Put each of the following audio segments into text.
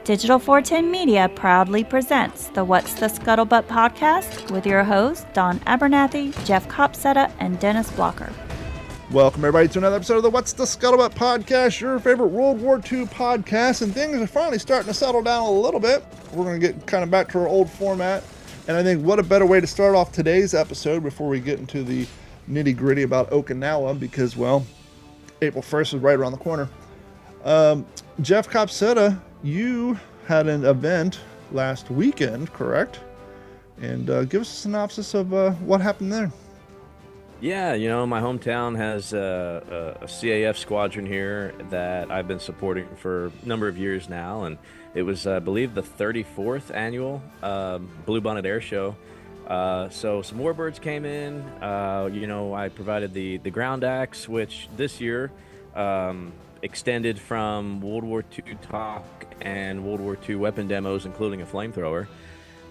Digital 410 Media proudly presents the What's the Scuttlebutt podcast with your hosts, Don Abernathy, Jeff Copsetta, and Dennis Blocker. Welcome, everybody, to another episode of the What's the Scuttlebutt podcast, your favorite World War II podcast, and things are finally starting to settle down a little bit. We're going to get kind of back to our old format, and I think what a better way to start off today's episode before we get into the nitty-gritty about Okinawa, because, well, April 1st is right around the corner. Jeff Copsetta, you had an event last weekend, correct? And give us a synopsis of what happened there. Yeah, my hometown has a CAF squadron here that I've been supporting for a number of years now, and it was, I believe, the 34th annual Blue Bonnet Air Show. So some warbirds came in. I provided the ground axe, which this year extended from World War II talk and World War II weapon demos, including a flamethrower.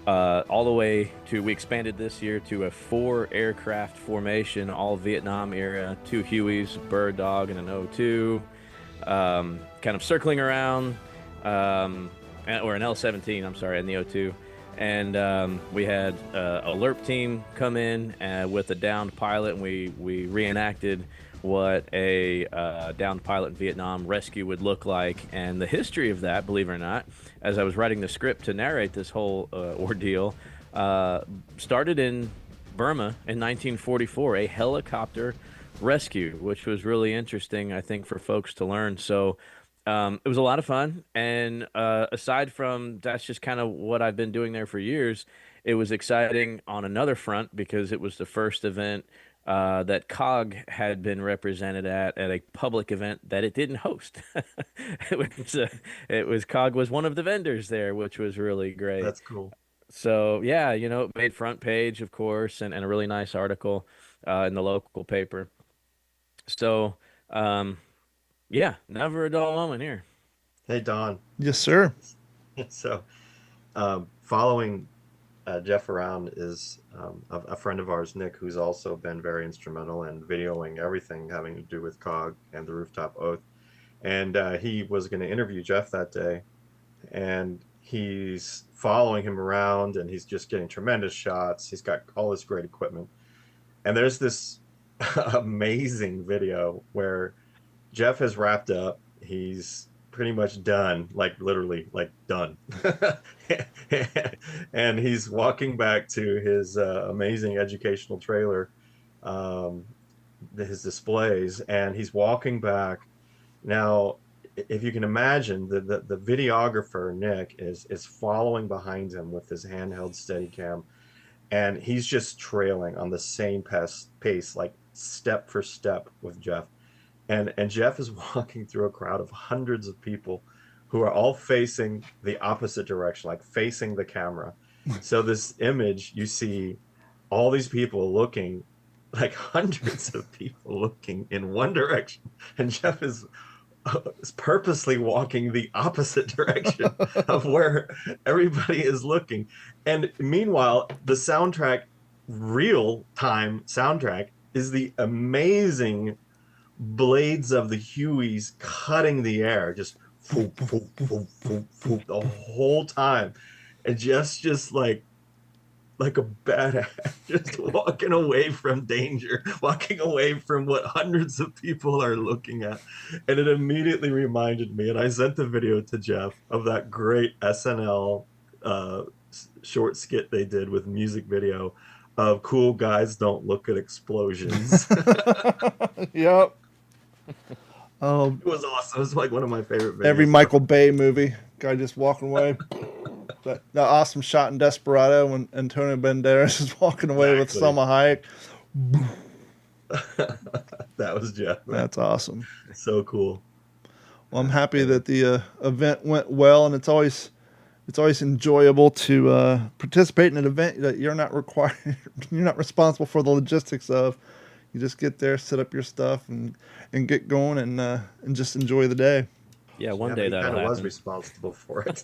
All the way to, we expanded this year to a 4 aircraft formation, all Vietnam era, 2 Hueys, Bird Dog, and an O2, kind of circling around, or an L-17, I'm sorry, and the O2. And we had a LERP team come in with a downed pilot, and we reenacted what a downed pilot in Vietnam rescue would look like. And the history of that, believe it or not, as I was writing the script to narrate this whole ordeal, started in Burma in 1944, a helicopter rescue, which was really interesting, I think, for folks to learn. So it was a lot of fun. And aside from that's just kind of what I've been doing there for years, it was exciting on another front because it was the first event that COG had been represented at a public event that it didn't host. COG was one of the vendors there, which was really great. That's cool. So yeah, it made front page, of course, and a really nice article in the local paper. So yeah, never a dull moment here. Hey, Don. Yes, sir. So following Jeff around is a friend of ours, Nick, who's also been very instrumental in videoing everything having to do with COG and the Rooftop Oath. And he was going to interview Jeff that day. And he's following him around, and he's just getting tremendous shots. He's got all this great equipment. And there's this amazing video where Jeff has wrapped up. He's pretty much done, like literally, like done. And he's walking back to his amazing educational trailer, his displays, and he's walking back. Now, if you can imagine, the videographer, Nick, is following behind him with his handheld Steadicam, and he's just trailing on the same pace, like step for step with Jeff. And Jeff is walking through a crowd of hundreds of people who are all facing the opposite direction, like facing the camera. So this image, you see all these people looking, like hundreds of people looking in one direction. And Jeff is purposely walking the opposite direction of where everybody is looking. And meanwhile, the soundtrack, real-time soundtrack, is the amazing blades of the Hueys cutting the air, just whoop, whoop, whoop, whoop, whoop, the whole time, and just like a badass, just walking away from danger, walking away from what hundreds of people are looking at. And it immediately reminded me, and I sent the video to Jeff, of that great SNL short skit they did with music video of Cool Guys Don't Look at Explosions. Yep. It was awesome. It was like one of my favorite videos. Every Michael Bay movie, guy just walking away. that awesome shot in Desperado when Antonio Banderas is walking away with Selma Hayek. That was Jeff. That's awesome. So cool. Well, I'm happy that the event went well, and it's always enjoyable to participate in an event that you're not responsible for the logistics of. You just get there, set up your stuff, and get going, and just enjoy the day. Yeah, one day that was responsible for it.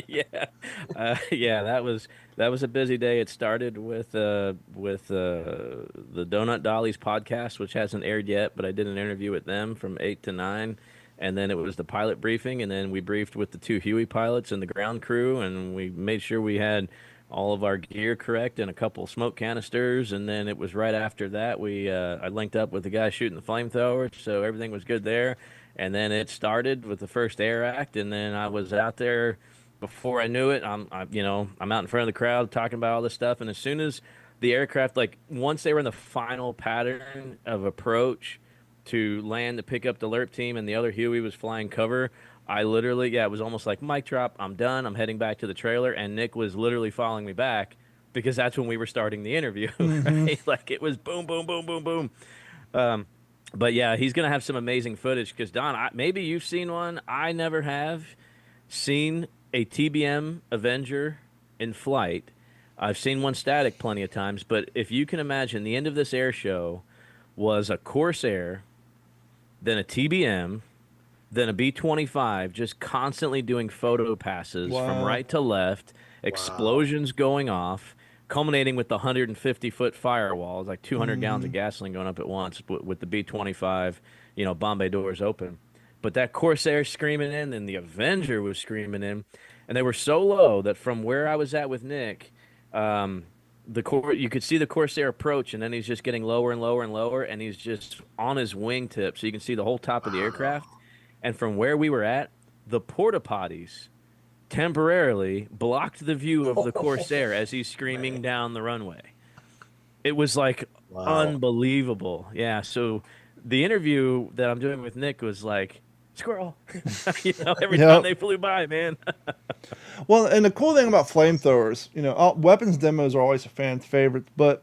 Yeah, that was a busy day. It started with the Donut Dollies podcast, which hasn't aired yet, but I did an interview with them from 8 to 9. and then it was the pilot briefing, and then we briefed with the two Huey pilots and the ground crew, and we made sure we had all of our gear correct and a couple smoke canisters, and then it was right after that I linked up with the guy shooting the flamethrower, so everything was good there. And then it started with the first air act, and then I was out there before I knew it. I'm out in front of the crowd talking about all this stuff, and as soon as the aircraft, like once they were in the final pattern of approach to land to pick up the LERP team and the other Huey was flying cover, I literally, yeah, it was almost like mic drop. I'm done. I'm heading back to the trailer, and Nick was literally following me back because that's when we were starting the interview. Right? Like it was boom, boom, boom, boom, boom. But yeah, he's gonna have some amazing footage because Don, maybe you've seen one. I never have seen a TBM Avenger in flight. I've seen one static plenty of times, but if you can imagine, the end of this air show was a Corsair, then a TBM, then a B-25, just constantly doing photo passes from Wow. right to left, explosions going off, culminating with the 150-foot firewall. It's like 200 gallons of gasoline going up at once with the B-25, Bombay doors open. But that Corsair screaming in, and the Avenger was screaming in, and they were so low that from where I was at with Nick, you could see the Corsair approach, and then he's just getting lower and lower and lower, and he's just on his wingtip, so you can see the whole top of the aircraft. And from where we were at, the porta potties temporarily blocked the view of the Corsair as he's screaming down the runway. It was like unbelievable. Yeah. So the interview that I'm doing with Nick was like, squirrel, every time they flew by, man. Well, and the cool thing about flamethrowers, weapons demos are always a fan's favorite, but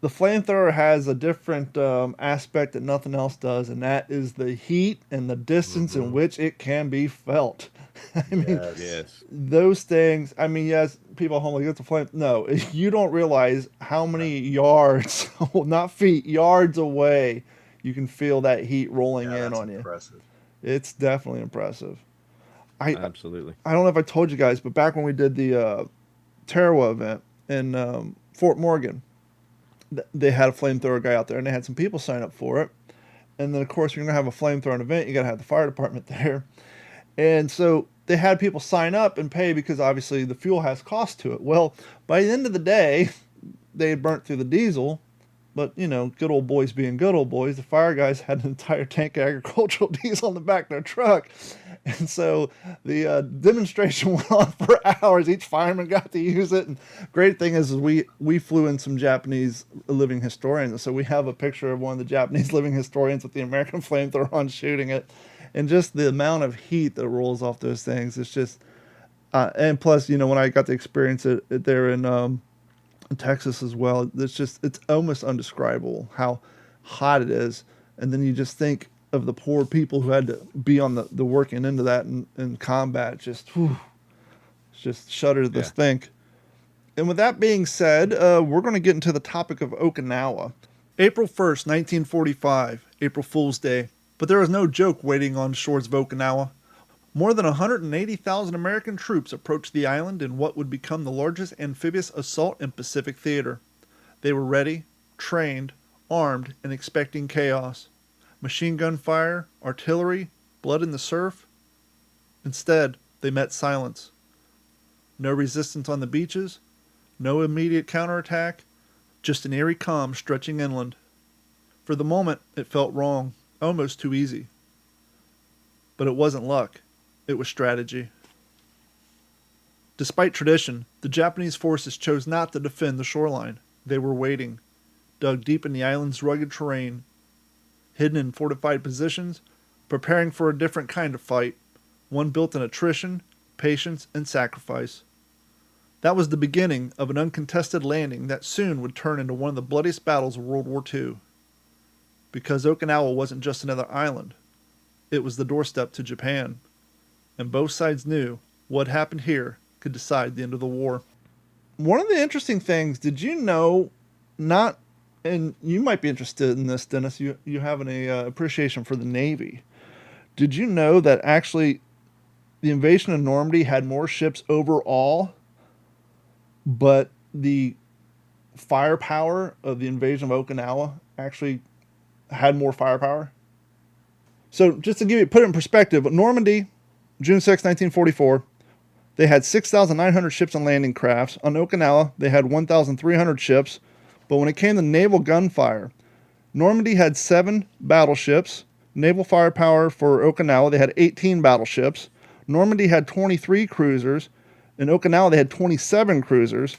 the flamethrower has a different aspect that nothing else does, and that is the heat and the distance in which it can be felt. I mean, Yes. those things. I mean, yes, people at home like, it's a flame. No, you don't realize how many yards, well, not feet, yards away, you can feel that heat rolling in on impressive. you. It's definitely impressive. Absolutely. I don't know if I told you guys, but back when we did the Tarawa event in Fort Morgan, they had a flamethrower guy out there, and they had some people sign up for it. And then, of course, if you're going to have a flamethrower event, you got to have the fire department there. And so they had people sign up and pay because obviously the fuel has cost to it. Well, by the end of the day, they had burnt through the diesel. But, good old boys being good old boys, the fire guys had an entire tank of agricultural diesel in the back of their truck. And so the demonstration went on for hours. Each fireman got to use it. And great thing is we flew in some Japanese living historians. And so we have a picture of one of the Japanese living historians with the American flamethrower on shooting it. And just the amount of heat that rolls off those things, it's just... and plus, when I got to experience it there in Texas as well, it's almost undescribable how hot it is. And then you just think of the poor people who had to be on the working into that in combat. Just shudder to think. And with that being said, we're going to get into the topic of Okinawa. April 1st, 1945, April Fool's Day. But there was no joke waiting on the shores of Okinawa. More than 180,000 American troops approached the island in what would become the largest amphibious assault in Pacific theater. They were ready, trained, armed, and expecting chaos. Machine gun fire, artillery, blood in the surf. Instead, they met silence. No resistance on the beaches, no immediate counterattack, just an eerie calm stretching inland. For the moment, it felt wrong, almost too easy. But it wasn't luck. It was strategy. Despite tradition, the Japanese forces chose not to defend the shoreline. They were waiting, dug deep in the island's rugged terrain, hidden in fortified positions, preparing for a different kind of fight, one built in attrition, patience, and sacrifice. That was the beginning of an uncontested landing that soon would turn into one of the bloodiest battles of World War II. Because Okinawa wasn't just another island. It was the doorstep to Japan. And both sides knew what happened here could decide the end of the war. One of the interesting things, did you know, and you might be interested in this, Dennis, you have an appreciation for the Navy. Did you know that actually the invasion of Normandy had more ships overall, but the firepower of the invasion of Okinawa actually had more firepower? So just to put it in perspective, Normandy, June 6, 1944, they had 6,900 ships and landing crafts. On Okinawa, they had 1,300 ships. But when it came to naval gunfire, Normandy had 7 battleships. Naval firepower for Okinawa, they had 18 battleships. Normandy had 23 cruisers. In Okinawa, they had 27 cruisers.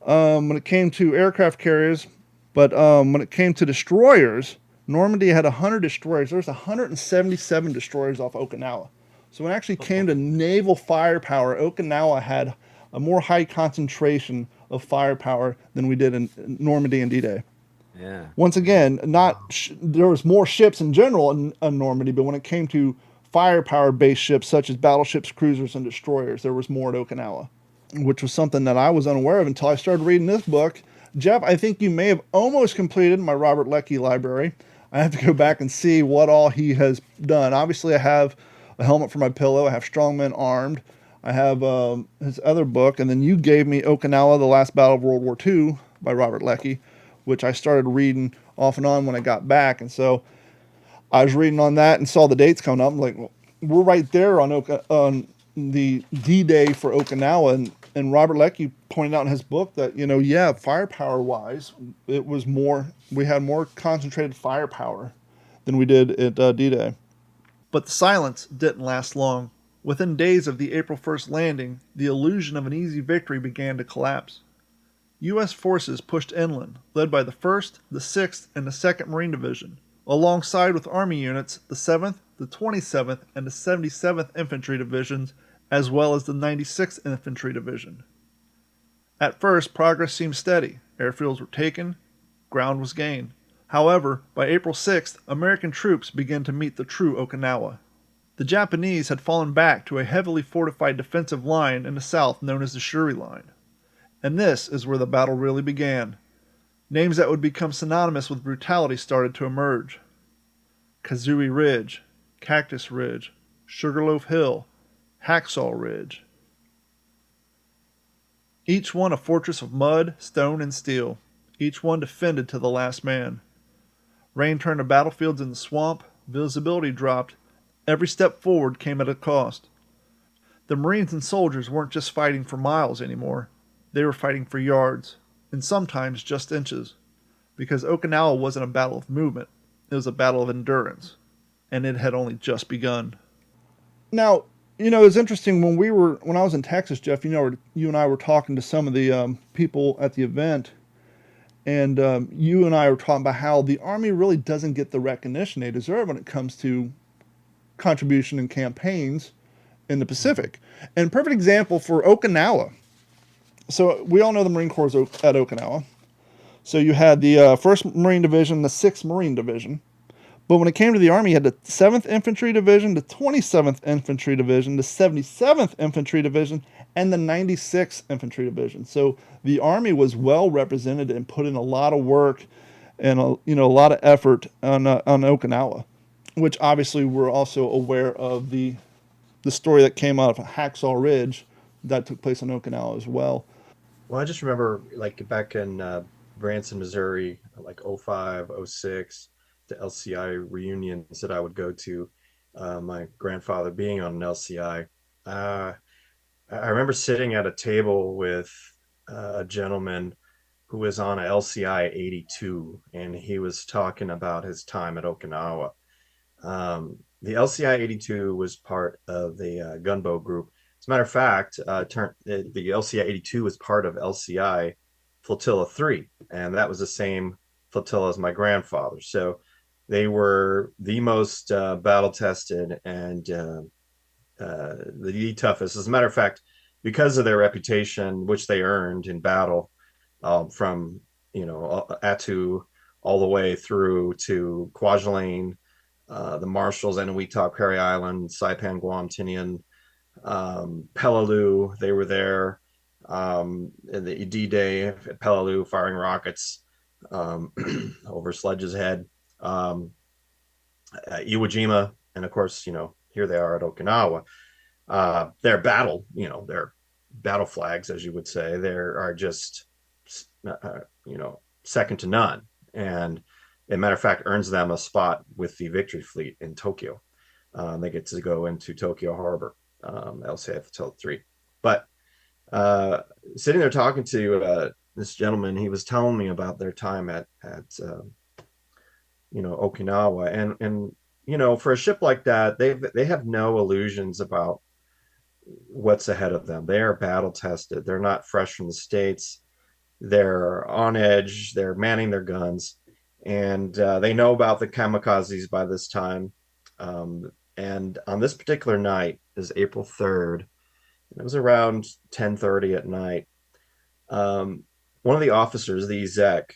When it came to aircraft carriers, but when it came to destroyers, Normandy had 100 destroyers. There was 177 destroyers off Okinawa. So when it actually came to naval firepower, Okinawa had a more high concentration of firepower than we did in Normandy and D-Day. Yeah. Once again, there was more ships in general in Normandy, but when it came to firepower-based ships such as battleships, cruisers, and destroyers, there was more at Okinawa, which was something that I was unaware of until I started reading this book. Jeff, I think you may have almost completed my Robert Leckie library. I have to go back and see what all he has done. Obviously, I have A Helmet for My Pillow. I have Strongmen Armed. I have his other book. And then you gave me Okinawa, The Last Battle of World War II by Robert Leckie, which I started reading off and on when I got back. And so I was reading on that and saw the dates coming up. I'm like, well, we're right there on the D-Day for Okinawa. And Robert Leckie pointed out in his book that, firepower-wise, it was more, we had more concentrated firepower than we did at D-Day. But the silence didn't last long. Within days of the April 1st landing, the illusion of an easy victory began to collapse. U.S. forces pushed inland, led by the 1st, the 6th, and the 2nd Marine Division, alongside with Army units, the 7th, the 27th, and the 77th Infantry Divisions, as well as the 96th Infantry Division. At first, progress seemed steady. Airfields were taken, ground was gained. However, by April 6th, American troops began to meet the true Okinawa. The Japanese had fallen back to a heavily fortified defensive line in the south known as the Shuri Line. And this is where the battle really began. Names that would become synonymous with brutality started to emerge. Kazui Ridge, Cactus Ridge, Sugarloaf Hill, Hacksaw Ridge. Each one a fortress of mud, stone, and steel, each one defended to the last man. Rain turned to battlefields in the swamp, visibility dropped, every step forward came at a cost. The Marines and soldiers weren't just fighting for miles anymore, they were fighting for yards, and sometimes just inches, because Okinawa wasn't a battle of movement, it was a battle of endurance, and it had only just begun. Now, it was interesting when I was in Texas, Jeff. You and I were talking to some of the people at the event, and you and I were talking about how the Army really doesn't get the recognition they deserve when it comes to contribution and campaigns in the Pacific. And perfect example for Okinawa. So we all know the Marine Corps at Okinawa. So you had the 1st Marine Division, the 6th Marine Division. But when it came to the Army, you had the 7th Infantry Division, the 27th Infantry Division, the 77th Infantry Division, and the 96th Infantry Division. So the Army was well represented and put in a lot of work and a lot of effort on Okinawa, which obviously we're also aware of the story that came out of Hacksaw Ridge that took place in Okinawa as well. Well, I just remember like back in Branson, Missouri, like 05, 06, the LCI reunions that I would go to, my grandfather being on an LCI. I remember sitting at a table with a gentleman who was on a LCI 82, and he was talking about his time at Okinawa. The LCI 82 was part of the gunboat group. As a matter of fact, the LCI 82 was part of LCI Flotilla 3, and that was the same flotilla as my grandfather. So they were the most battle tested and the toughest. As a matter of fact, because of their reputation, which they earned in battle, from Attu all the way through to Kwajalein, the Marshalls, Eniwetok, Perry Island, Saipan, Guam, Tinian, Peleliu, they were there. In the D-Day at Peleliu, firing rockets over Sledge's head. Iwo Jima, and of course, here they are at Okinawa. Their battle flags, as you would say, there are just, second to none. And As a matter of fact, earns them a spot with the Victory Fleet in Tokyo. They get to go into Tokyo Harbor, LCF Tilt 3. But uh, sitting there talking to this gentleman, he was telling me about their time at Okinawa, and for a ship like that, they have no illusions about what's ahead of them. They are battle tested. They're not fresh from the States. They're on edge. They're manning their guns, and they know about the kamikazes by this time. And on this particular night is April 3rd. It was around 10:30 at night. Um, One of the officers, the exec,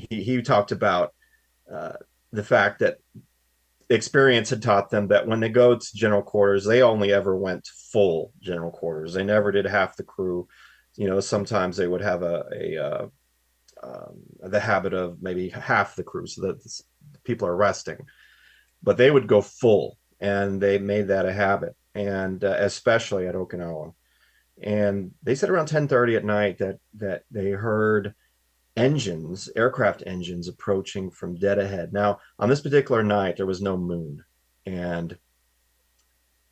he talked about uh, the fact that experience had taught them that when they go to general quarters, they only ever went to full general quarters. They never did half the crew. Sometimes they would have the habit of maybe half the crew so that people are resting, but they would go full, and they made that a habit, and especially at Okinawa. And they said around 10:30 at night that they heard aircraft engines approaching from dead ahead. Now, on this particular night, there was no moon, and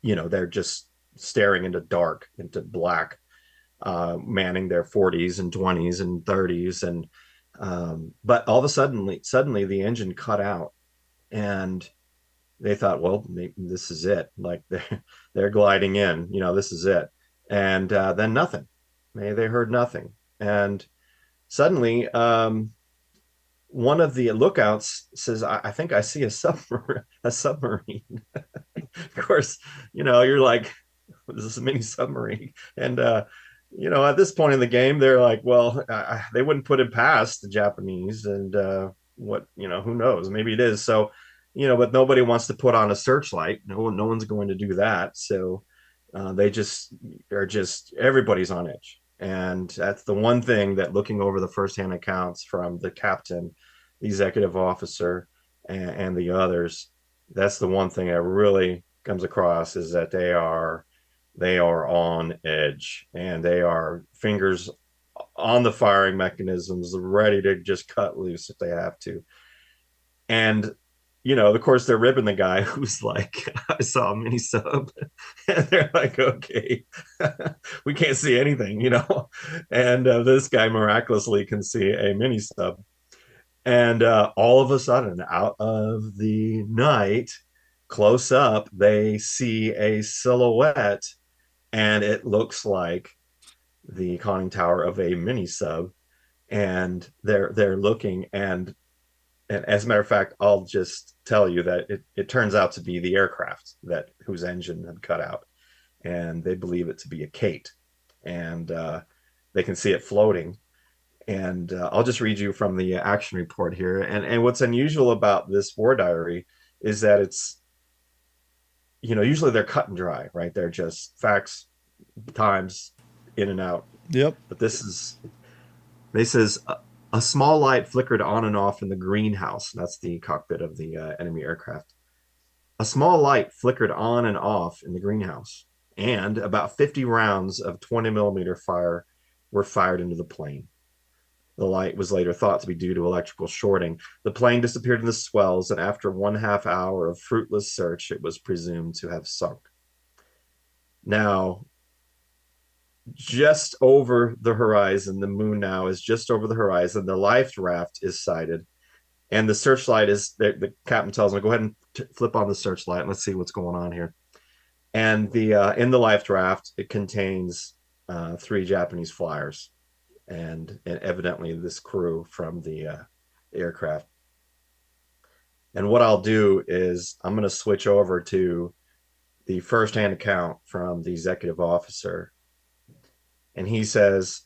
they're just staring into dark, into black, manning their 40s and 20s and 30s, and but all of a suddenly the engine cut out, and they thought, well, maybe this is it. Like they're gliding in, this is it, and then nothing. They heard nothing, and suddenly, one of the lookouts says, I think I see a submarine. Of course, you're like, is this a mini submarine? And at this point in the game, they're like, well, they wouldn't put it past the Japanese, and who knows? Maybe it is. So, but nobody wants to put on a searchlight. No one's going to do that. So they just are just everybody's on edge. And that's the one thing that, looking over the firsthand accounts from the captain, the executive officer, and the others, that's the one thing that really comes across, is that they are on edge, and they are fingers on the firing mechanisms, ready to just cut loose if they have to. And of course, they're ribbing the guy who's like, I saw a mini sub. And they're like, okay, we can't see anything. And this guy miraculously can see a mini sub. And all of a sudden, out of the night, close up, they see a silhouette, and it looks like the conning tower of a mini sub. And they're looking, and as a matter of fact, I'll just tell you that it turns out to be the aircraft whose engine had cut out, and they believe it to be a Kate, and they can see it floating. And I'll just read you from the action report here. And what's unusual about this war diary is that it's, usually they're cut and dry, right? They're just facts, times, in and out. Yep. But they says, a small light flickered on and off in the greenhouse. That's the cockpit of the enemy aircraft. A small light flickered on and off in the greenhouse, and about 50 rounds of 20 millimeter fire were fired into the plane. The light was later thought to be due to electrical shorting. The plane disappeared in the swells, and after 1/2 hour of fruitless search, it was presumed to have sunk. Now, just over the horizon, the moon now is just over the horizon. The life raft is sighted, and the searchlight is there. The captain tells them, go ahead and flip on the searchlight and let's see what's going on here. And the in the life raft, it contains 3 Japanese flyers, and evidently this crew from the aircraft. And what I'll do is I'm going to switch over to the firsthand account from the executive officer. And he says,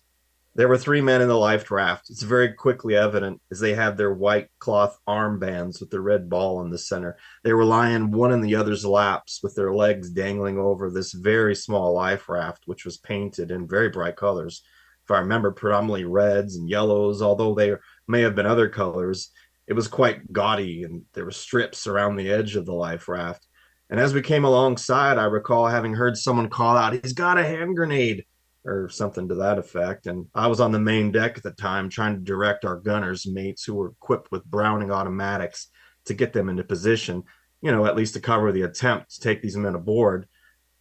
there were 3 men in the life raft. It's very quickly evident as they had their white cloth armbands with the red ball in the center. They were lying one in the other's laps with their legs dangling over this very small life raft, which was painted in very bright colors. If I remember, predominantly reds and yellows, although they may have been other colors. It was quite gaudy, and there were strips around the edge of the life raft. And as we came alongside, I recall having heard someone call out, he's got a hand grenade. or something to that effect. And I was on the main deck at the time trying to direct our gunners mates who were equipped with Browning automatics to get them into position, at least to cover the attempt to take these men aboard.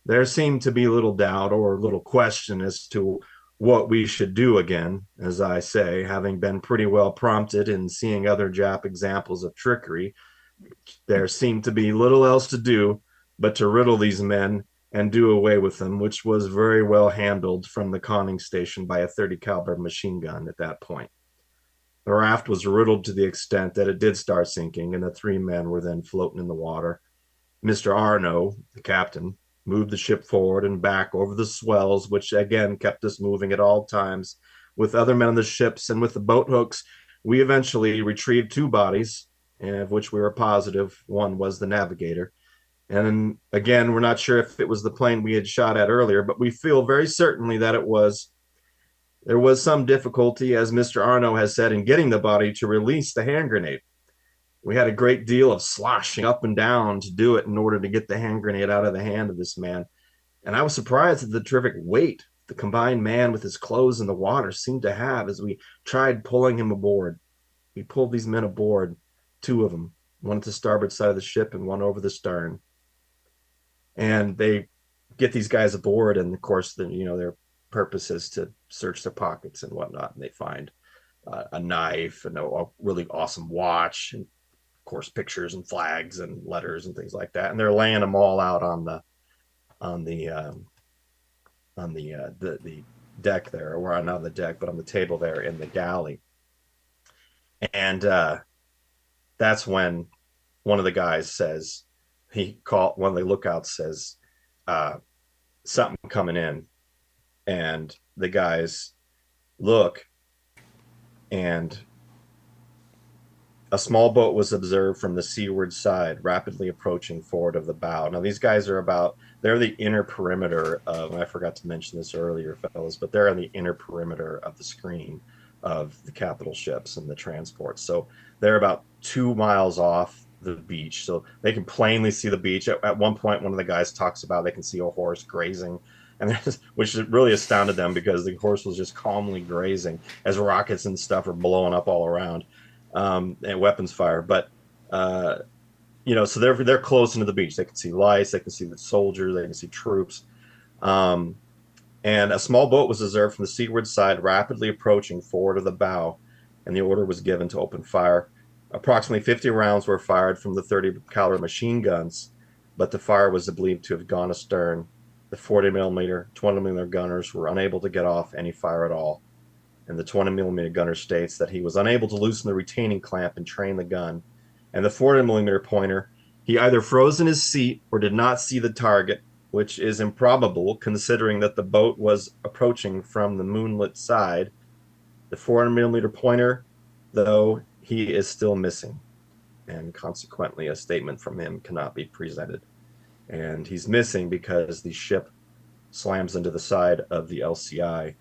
There seemed to be little doubt or little question as to what we should do again, as I say, having been pretty well prompted and seeing other Jap examples of trickery. There seemed to be little else to do but to riddle these men and do away with them, which was very well handled from the conning station by a 30 caliber machine gun at that point. The raft was riddled to the extent that it did start sinking, and the three men were then floating in the water. Mr. Arno, the captain, moved the ship forward and back over the swells, which again kept us moving at all times. With other men on the ships and with the boat hooks, we eventually retrieved two bodies, of which we were positive one was the navigator. And again, we're not sure if it was the plane we had shot at earlier, but we feel very certainly that it was. There was some difficulty, as Mr. Arno has said, in getting the body to release the hand grenade. We had a great deal of sloshing up and down to do it in order to get the hand grenade out of the hand of this man. And I was surprised at the terrific weight the combined man with his clothes in the water seemed to have as we tried pulling him aboard. We pulled these men aboard, two of them, one at the starboard side of the ship and one over the stern. And they get these guys aboard, and of course, their purpose is to search their pockets and whatnot, and they find a knife and a really awesome watch, and of course pictures and flags and letters and things like that, and they're laying them all out on the deck there, or not on the deck, but on the table there in the galley. And that's when one of the guys says, one of the lookouts says, something coming in. And the guys look, and a small boat was observed from the seaward side, rapidly approaching forward of the bow. Now, these guys they're the inner perimeter of, I forgot to mention this earlier, fellas, but they're on the inner perimeter of the screen of the capital ships and the transports. So they're about 2 miles off the beach. So they can plainly see the beach. At one point, one of the guys talks about they can see a horse grazing, which really astounded them because the horse was just calmly grazing as rockets and stuff are blowing up all around, and weapons fire. But so they're close into the beach. They can see lights, they can see the soldiers, they can see troops. And a small boat was observed from the seaward side, rapidly approaching forward of the bow, and the order was given to open fire. Approximately 50 rounds were fired from the 30 caliber machine guns, but the fire was believed to have gone astern. The 40 millimeter, 20 millimeter gunners were unable to get off any fire at all. And the 20 millimeter gunner states that he was unable to loosen the retaining clamp and train the gun. And the 40 millimeter pointer, he either froze in his seat or did not see the target, which is improbable considering that the boat was approaching from the moonlit side. The 400 millimeter pointer, though, he is still missing, and consequently a statement from him cannot be presented. And he's missing because the ship slams into the side of the LCI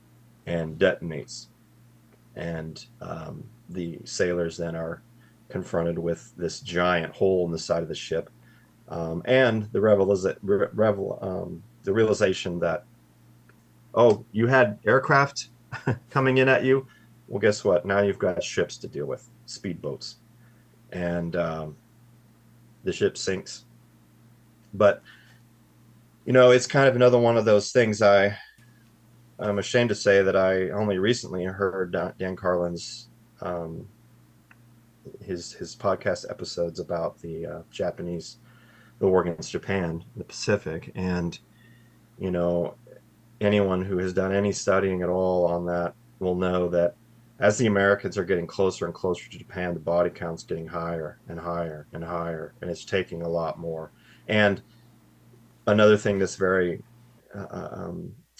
and detonates. And the sailors then are confronted with this giant hole in the side of the ship, and the realization that, oh, you had aircraft coming in at you. Well, guess what? Now you've got ships to deal with, speedboats, and the ship sinks. But it's kind of another one of those things. I'm ashamed to say that I only recently heard Dan Carlin's his podcast episodes about the war against Japan in the Pacific, and anyone who has done any studying at all on that will know that as the Americans are getting closer and closer to Japan, the body count's getting higher and higher and higher, and it's taking a lot more. And another thing that's very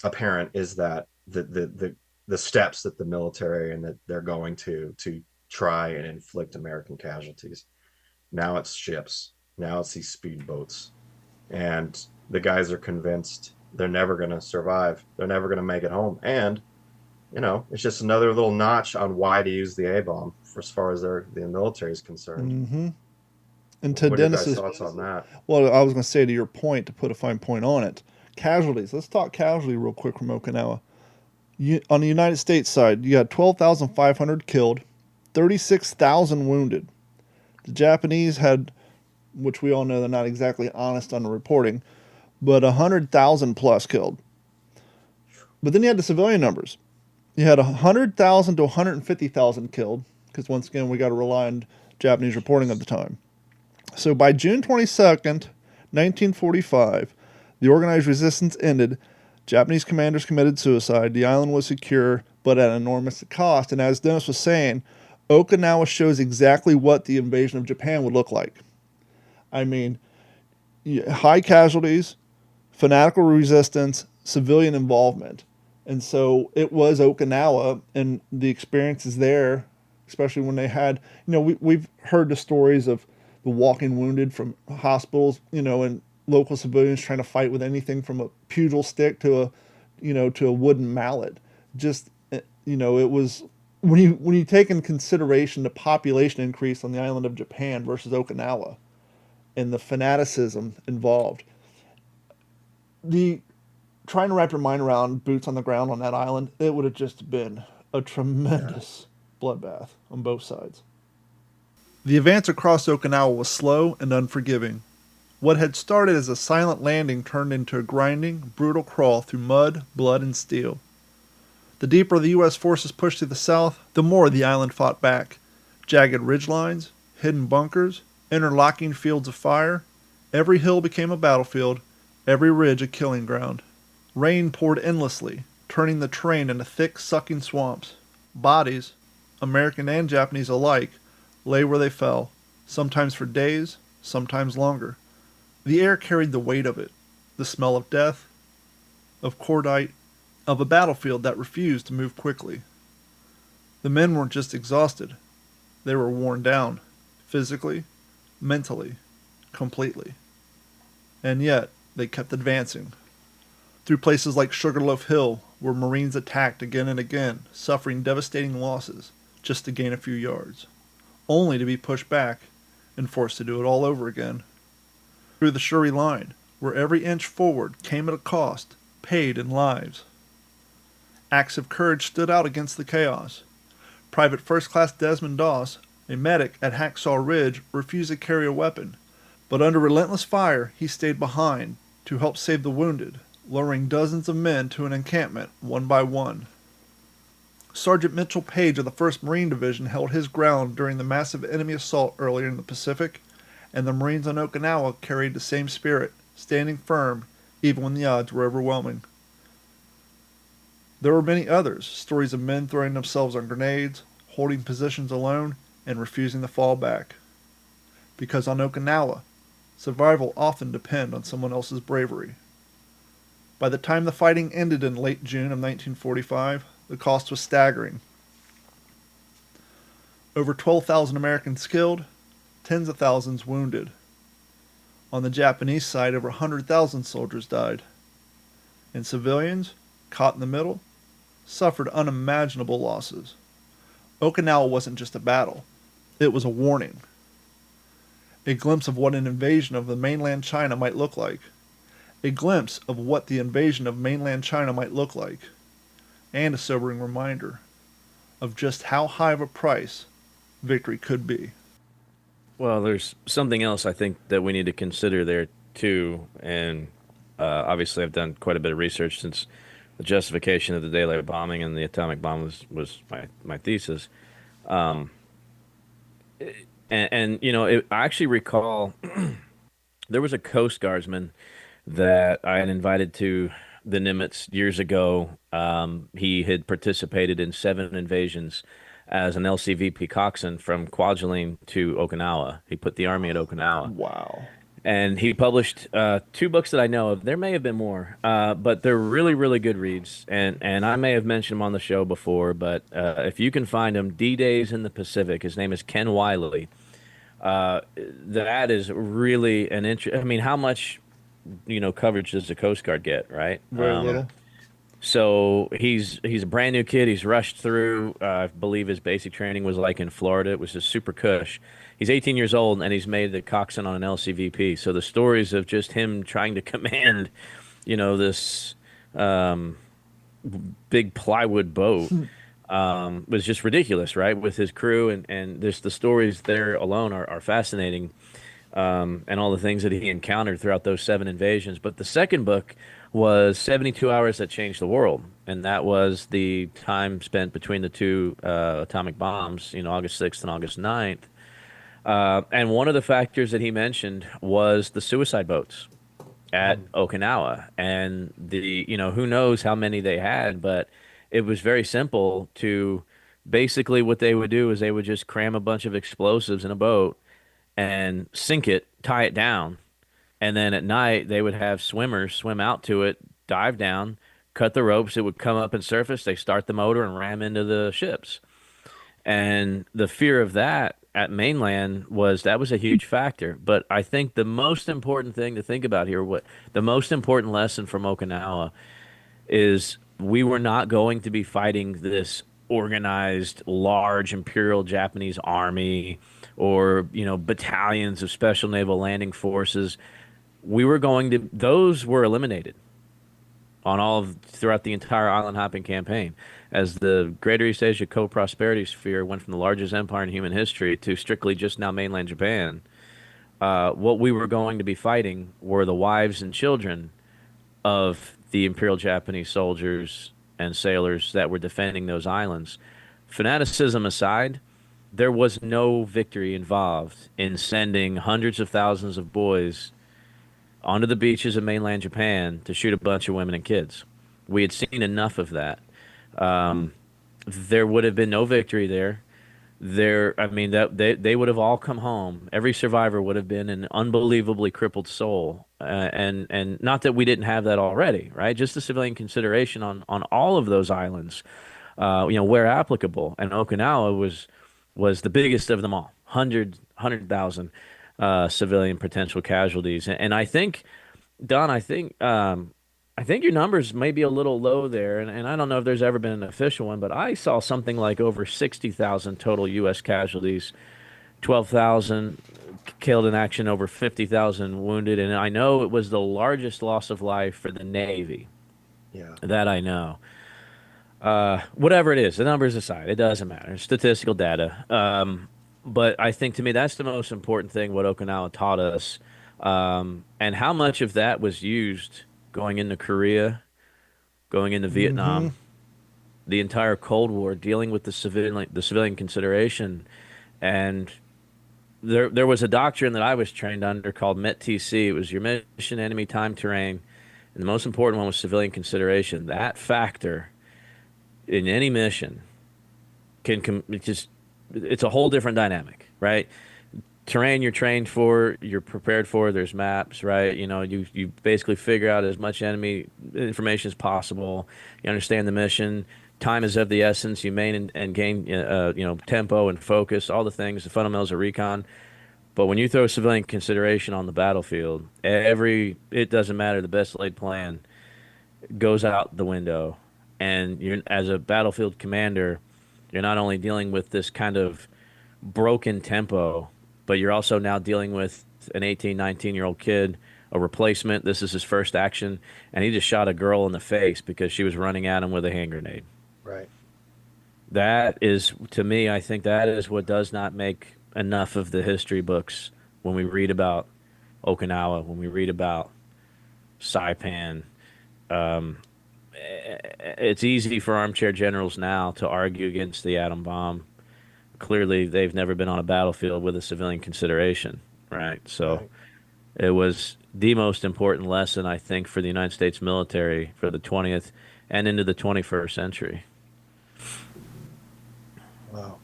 apparent is that the steps that the military and that they're going to try and inflict American casualties. Now it's ships. Now it's these speedboats, and the guys are convinced they're never going to survive. They're never going to make it home, and it's just another little notch on why to use the A-bomb as far as the military is concerned. Mm-hmm. And to what are your Dennis's thoughts on that? Well, I was going to say, to your point, to put a fine point on it, casualties. Let's talk casualty real quick from Okinawa. On the United States side, you had 12,500 killed, 36,000 wounded. The Japanese had, which we all know they're not exactly honest on the reporting, but 100,000 plus killed. But then you had the civilian numbers. You had 100,000 to 150,000 killed, because once again, we got to rely on Japanese reporting of the time. So by June 22nd, 1945, the organized resistance ended. Japanese commanders committed suicide. The island was secure, but at an enormous cost. And as Dennis was saying, Okinawa shows exactly what the invasion of Japan would look like. I mean, high casualties, fanatical resistance, civilian involvement. And so it was Okinawa, and the experiences there, especially when they had, we've heard the stories of the walking wounded from hospitals, and local civilians trying to fight with anything from a pugil stick to a wooden mallet. Just, it was, when you take in consideration the population increase on the island of Japan versus Okinawa and the fanaticism involved, trying to wrap your mind around boots on the ground on that island, it would have just been a tremendous bloodbath on both sides. The advance across Okinawa was slow and unforgiving. What had started as a silent landing turned into a grinding, brutal crawl through mud, blood, and steel. The deeper the U.S. forces pushed to the south, the more the island fought back. Jagged ridgelines, hidden bunkers, interlocking fields of fire. Every hill became a battlefield, every ridge a killing ground. Rain poured endlessly, turning the terrain into thick, sucking swamps. Bodies, American and Japanese alike, lay where they fell, sometimes for days, sometimes longer. The air carried the weight of it, the smell of death, of cordite, of a battlefield that refused to move quickly. The men weren't just exhausted, they were worn down, physically, mentally, completely. And yet, they kept advancing. Through places like Sugarloaf Hill, where Marines attacked again and again, suffering devastating losses just to gain a few yards, only to be pushed back and forced to do it all over again. Through the Shuri Line, where every inch forward came at a cost, paid in lives. Acts of courage stood out against the chaos. Private First Class Desmond Doss, a medic at Hacksaw Ridge, refused to carry a weapon, but under relentless fire he stayed behind to help save the wounded, luring dozens of men to an encampment one by one. Sergeant Mitchell Page of the 1st Marine Division held his ground during the massive enemy assault earlier in the Pacific, and the Marines on Okinawa carried the same spirit, standing firm even when the odds were overwhelming. There were many others, stories of men throwing themselves on grenades, holding positions alone, and refusing to fall back. Because on Okinawa, survival often depended on someone else's bravery. By the time the fighting ended in late June of 1945, the cost was staggering. Over 12,000 Americans killed, tens of thousands wounded. On the Japanese side, over 100,000 soldiers died. And civilians, caught in the middle, suffered unimaginable losses. Okinawa wasn't just a battle, it was a warning. A glimpse of what an invasion of the mainland China might look like. A glimpse of what the invasion of mainland China might look like. And a sobering reminder of just how high of a price victory could be. Well, there's something else I think that we need to consider there too, and obviously I've done quite a bit of research since the justification of the daylight bombing and the atomic bomb was my thesis. I actually recall there was a Coast Guardsman that I had invited to the Nimitz years ago. He had participated in 7 invasions as an LCVP coxswain from Kwajalein to Okinawa. He put the army at Okinawa. Wow. And he published 2 books that I know of. There may have been more, but they're really, really good reads. And I may have mentioned them on the show before, but if you can find them, D-Days in the Pacific. His name is Ken Wiley. That is really an interest. I mean, how much coverage does the Coast Guard get, right? Very little. So he's a brand new kid. He's rushed through. I believe his basic training was like in Florida. It was just super cush. He's 18 years old, and he's made the coxswain on an LCVP. So the stories of just him trying to command, this big plywood boat was just ridiculous, right? With his crew and just the stories there alone are fascinating, and all the things that he encountered throughout those 7 invasions. But the second book was 72 Hours That Changed the World, and that was the time spent between the two atomic bombs, August 6th and August 9th. And one of the factors that he mentioned was the suicide boats at Okinawa, and who knows how many they had, but it was very simple to basically what they would do is they would just cram a bunch of explosives in a boat and sink it, tie it down, and then at night they would have swimmers swim out to it, dive down, cut the ropes, it would come up and surface, they start the motor and ram into the ships. And the fear of that at mainland was a huge factor. But I think the most important thing to think about here, what the most important lesson from Okinawa is we were not going to be fighting this organized large imperial Japanese army or battalions of special naval landing forces. We were going to those were eliminated on throughout the entire island hopping campaign, as the Greater East Asia co-prosperity sphere went from the largest empire in human history to strictly just now mainland Japan. What we were going to be fighting were the wives and children of the Imperial Japanese soldiers and sailors that were defending those islands. Fanaticism aside, there was no victory involved in sending hundreds of thousands of boys onto the beaches of mainland Japan to shoot a bunch of women and kids. We had seen enough of that. There would have been no victory there. I mean, that they would have all come home. Every survivor would have been an unbelievably crippled soul, and not that we didn't have that already, right? Just the civilian consideration on all of those islands, where applicable. And Okinawa was the biggest of them all, 100,000 civilian potential casualties. And I think, Don, I think your numbers may be a little low there, and I don't know if there's ever been an official one, but I saw something like over 60,000 total U.S. casualties, 12,000 killed in action, over 50,000 wounded, and I know it was the largest loss of life for the Navy. Yeah. That I know. Whatever it is, the numbers aside, it doesn't matter. Statistical data. But I think to me that's the most important thing what Okinawa taught us, and how much of that was used going into Korea, going into Vietnam, the entire Cold War, dealing with the civilian consideration. And there was a doctrine that I was trained under called MET-TC. It was your mission, enemy, time, terrain, and the most important one was civilian consideration. That factor in any mission it's a whole different dynamic, right? Terrain you're trained for, you're prepared for, there's maps, right? You basically figure out as much enemy information as possible. You understand the mission. Time is of the essence. You main and gain, tempo and focus, all the things, the fundamentals of recon. But when you throw civilian consideration on the battlefield, it doesn't matter, the best laid plan goes out the window. And as a battlefield commander, you're not only dealing with this kind of broken tempo, but you're also now dealing with an 18, 19-year-old kid, a replacement. This is his first action, and he just shot a girl in the face because she was running at him with a hand grenade. Right. That is, to me, I think that is what does not make enough of the history books when we read about Okinawa, when we read about Saipan. It's easy for armchair generals now to argue against the atom bomb. Clearly, they've never been on a battlefield with a civilian consideration, right? So Right. it was the most important lesson, I think, for the United States military for the 20th and into the 21st century. Wow.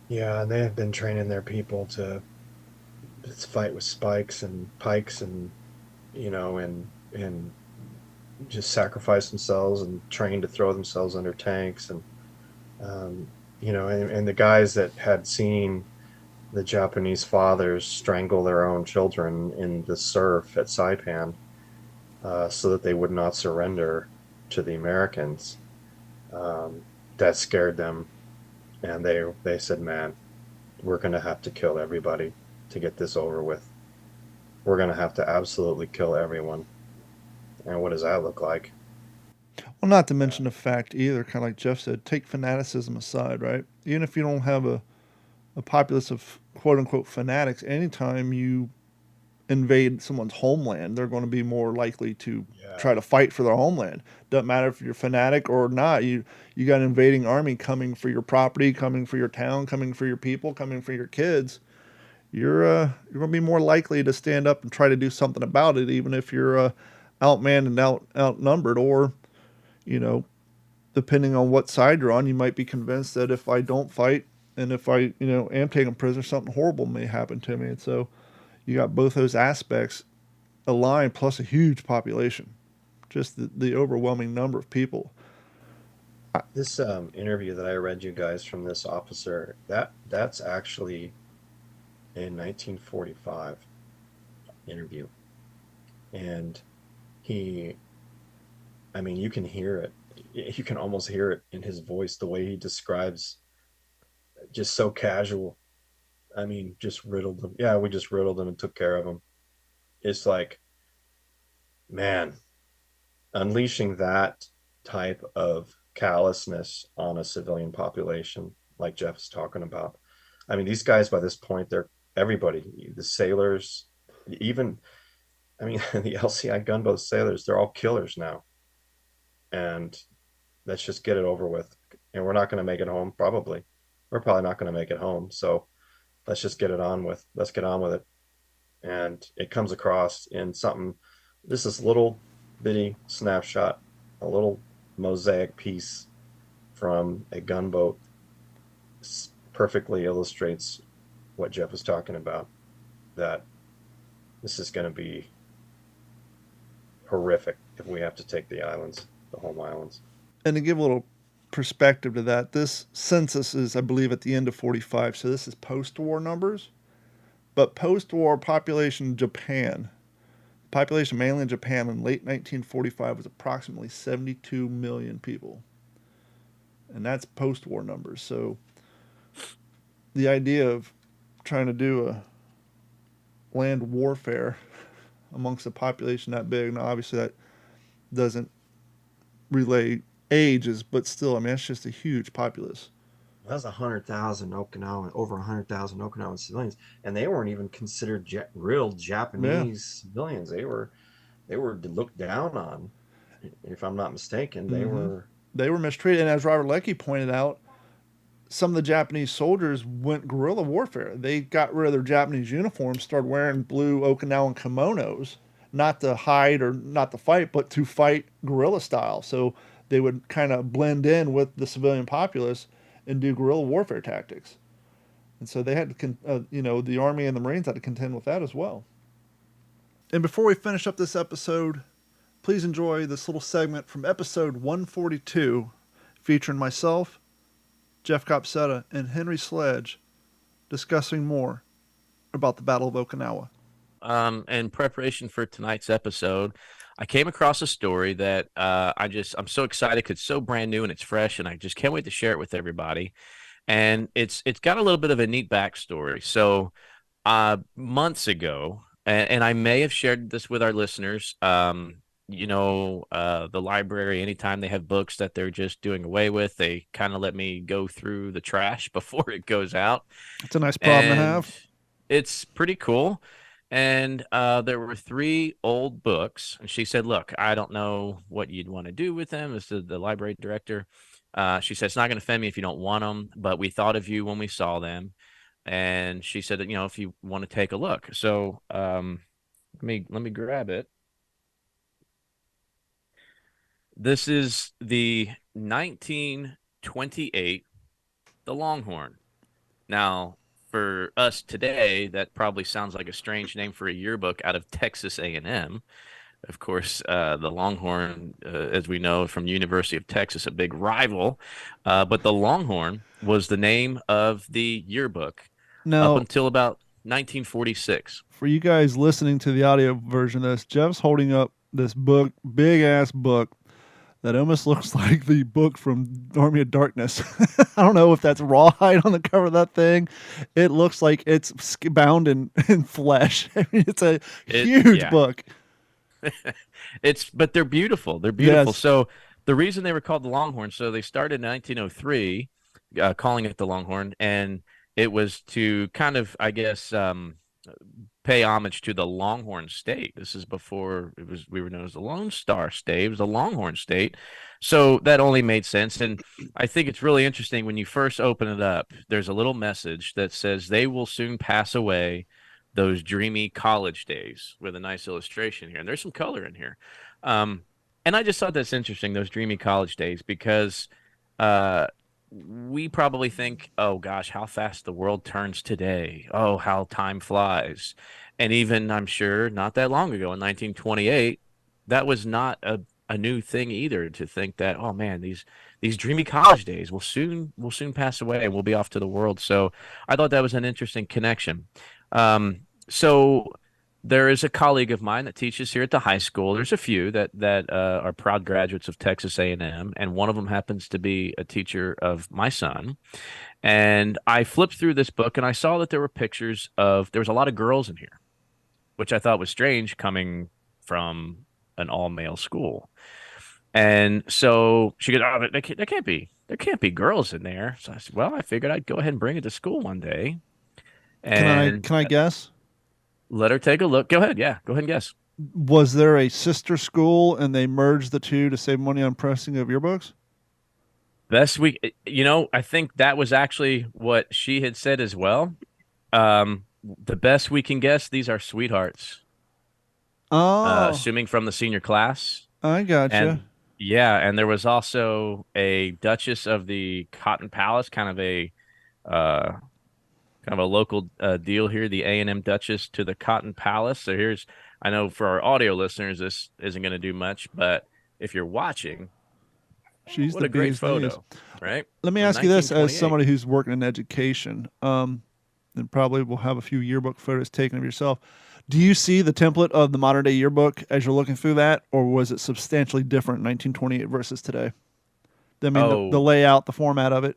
Yeah, and they have been training their people to fight with spikes and pikes and and just sacrifice themselves and train to throw themselves under tanks um, and the guys that had seen the Japanese fathers strangle their own children in the surf at Saipan, so that they would not surrender to the Americans. Um, that scared them, and they said, "Man, we're going to have to kill everybody to get this over with. We're going to have to absolutely kill everyone." And what does that look like? Well, not to mention the fact either, kind of like Jeff said, take fanaticism aside, right? Even if you don't have a populace of quote unquote fanatics, anytime you invade someone's homeland, they're going to be more likely to Yeah. try to fight for their homeland. Doesn't matter if you're fanatic or not. You got an invading army coming for your property, coming for your town, coming for your people, coming for your kids. You're going to be more likely to stand up and try to do something about it, even if you're outmanned and outnumbered, or you know, depending on what side you're on, you might be convinced that if I don't fight and if I am taken prisoner, something horrible may happen to me. And so you got both those aspects aligned, plus a huge population, just the overwhelming number of people. This interview that I read you guys from this officer, that's actually a 1945 interview. And he, I mean, you can hear it. You can almost hear it in his voice, the way he describes, just so casual. I mean, just riddled them. Yeah, we just riddled them and took care of them. It's like, man, unleashing that type of callousness on a civilian population, like Jeff's talking about. I mean, these guys by this point, they're everybody, the sailors, even, I mean, the LCI gunboat sailors, they're all killers now. And let's just get it over with. And we're not going to make it home, probably. We're probably not going to make it home. So let's just get it on with. Let's get on with it. And it comes across in something. This is little bitty snapshot, a little mosaic piece from a gunboat perfectly illustrates what Jeff was talking about. That this is going to be horrific if we have to take the islands, the home islands. And to give a little perspective to that, this census is, I believe, at the end of 45. So this is post-war numbers. But post-war population in Japan, population mainly in Japan in late 1945 was approximately 72 million people. And that's post-war numbers. So the idea of trying to do a land warfare amongst a population that big, now obviously that doesn't relay ages, but still, I mean, that's just a huge populace. That's 100,000 Okinawan, over 100,000 Okinawan civilians, and they weren't even considered real Yeah. Japanese civilians. They were looked down on, if I'm not mistaken. They Mm-hmm. were. They were mistreated, and as Robert Leckie pointed out, some of the Japanese soldiers went guerrilla warfare. They got rid of their Japanese uniforms, started wearing blue Okinawan kimonos, not to hide or not to fight, but to fight guerrilla style. So they would kind of blend in with the civilian populace and do guerrilla warfare tactics. And so they had to, the Army and the Marines had to contend with that as well. And before we finish up this episode, please enjoy this little segment from episode 142 featuring myself, Jeff Copsetta, and Henry Sledge discussing more about the Battle of Okinawa. In preparation for tonight's episode, I came across a story that I'm so excited because it's so brand new and it's fresh, and I just can't wait to share it with everybody. And it's got a little bit of a neat backstory. So months ago, and I may have shared this with our listeners. The library, anytime they have books that they're just doing away with, they kind of let me go through the trash before it goes out. It's a nice problem to And have. it's pretty cool. And there were 3 old books. And she said, look, I don't know what you'd want to do with them. This is the library director. She said, it's not going to offend me if you don't want them, but we thought of you when we saw them. And she said that, if you want to take a look. So let me grab it. This is the 1928 The Longhorn. Now, for us today, that probably sounds like a strange name for a yearbook out of Texas A&M. Of course, the Longhorn, as we know from University of Texas, a big rival. But the Longhorn was the name of the yearbook up Now, until about 1946. for you guys listening to the audio version of this, Jeff's holding up this book, big ass book, that almost looks like the book from Army of Darkness. I don't know if that's rawhide on the cover of that thing. It looks like it's bound in flesh. I mean, it's a huge book. But they're beautiful. They're beautiful. Yes. So the reason they were called the Longhorn, so they started in 1903, calling it the Longhorn, and it was to kind of, I guess, pay homage to the Longhorn State. This is before we were known as the Lone Star State. It was the Longhorn State. So that only made sense. And I think it's really interesting when you first open it up, there's a little message that says they will soon pass away, those dreamy college days, with a nice illustration here. And there's some color in here. Um, and I just thought that's interesting, those dreamy college days, because uh, we probably think, oh gosh, how fast the world turns today. Oh, how time flies. And even, I'm sure, not that long ago in 1928, that was not a new thing either, to think that, oh man, these dreamy college days will soon pass away and we'll be off to the world. So I thought that was an interesting connection. So there is a colleague of mine that teaches here at the high school. There's a few that are proud graduates of Texas A&M, and one of them happens to be a teacher of my son. And I flipped through this book and I saw that there were pictures of there was a lot of girls in here, which I thought was strange coming from an all-male school. And so she goes, "Oh, there can't be girls in there." So I said, "Well, I figured I'd go ahead and bring it to school one day Can I and can I guess? let her take a look." Go ahead, yeah, go ahead and guess. Was there a sister school and they merged the two to save money on pressing of yearbooks? Best we, I think that was actually what she had said as well. The best we can guess, these are sweethearts, Oh, assuming from the senior class. I gotcha. And yeah, and there was also a Duchess of the Cotton Palace, uh, kind of a local deal here, the A&M Duchess to the Cotton Palace. So here's, I know for our audio listeners, this isn't going to do much, but if you're watching, She's what the a great bee's knees. photo, right? Let me From ask you this, as 1928. somebody who's working in education, and probably will have a few yearbook photos taken of yourself. Do you see the template of the modern day yearbook as you're looking through that, or was it substantially different in 1928 versus today? I mean, the Oh, layout, the format of it.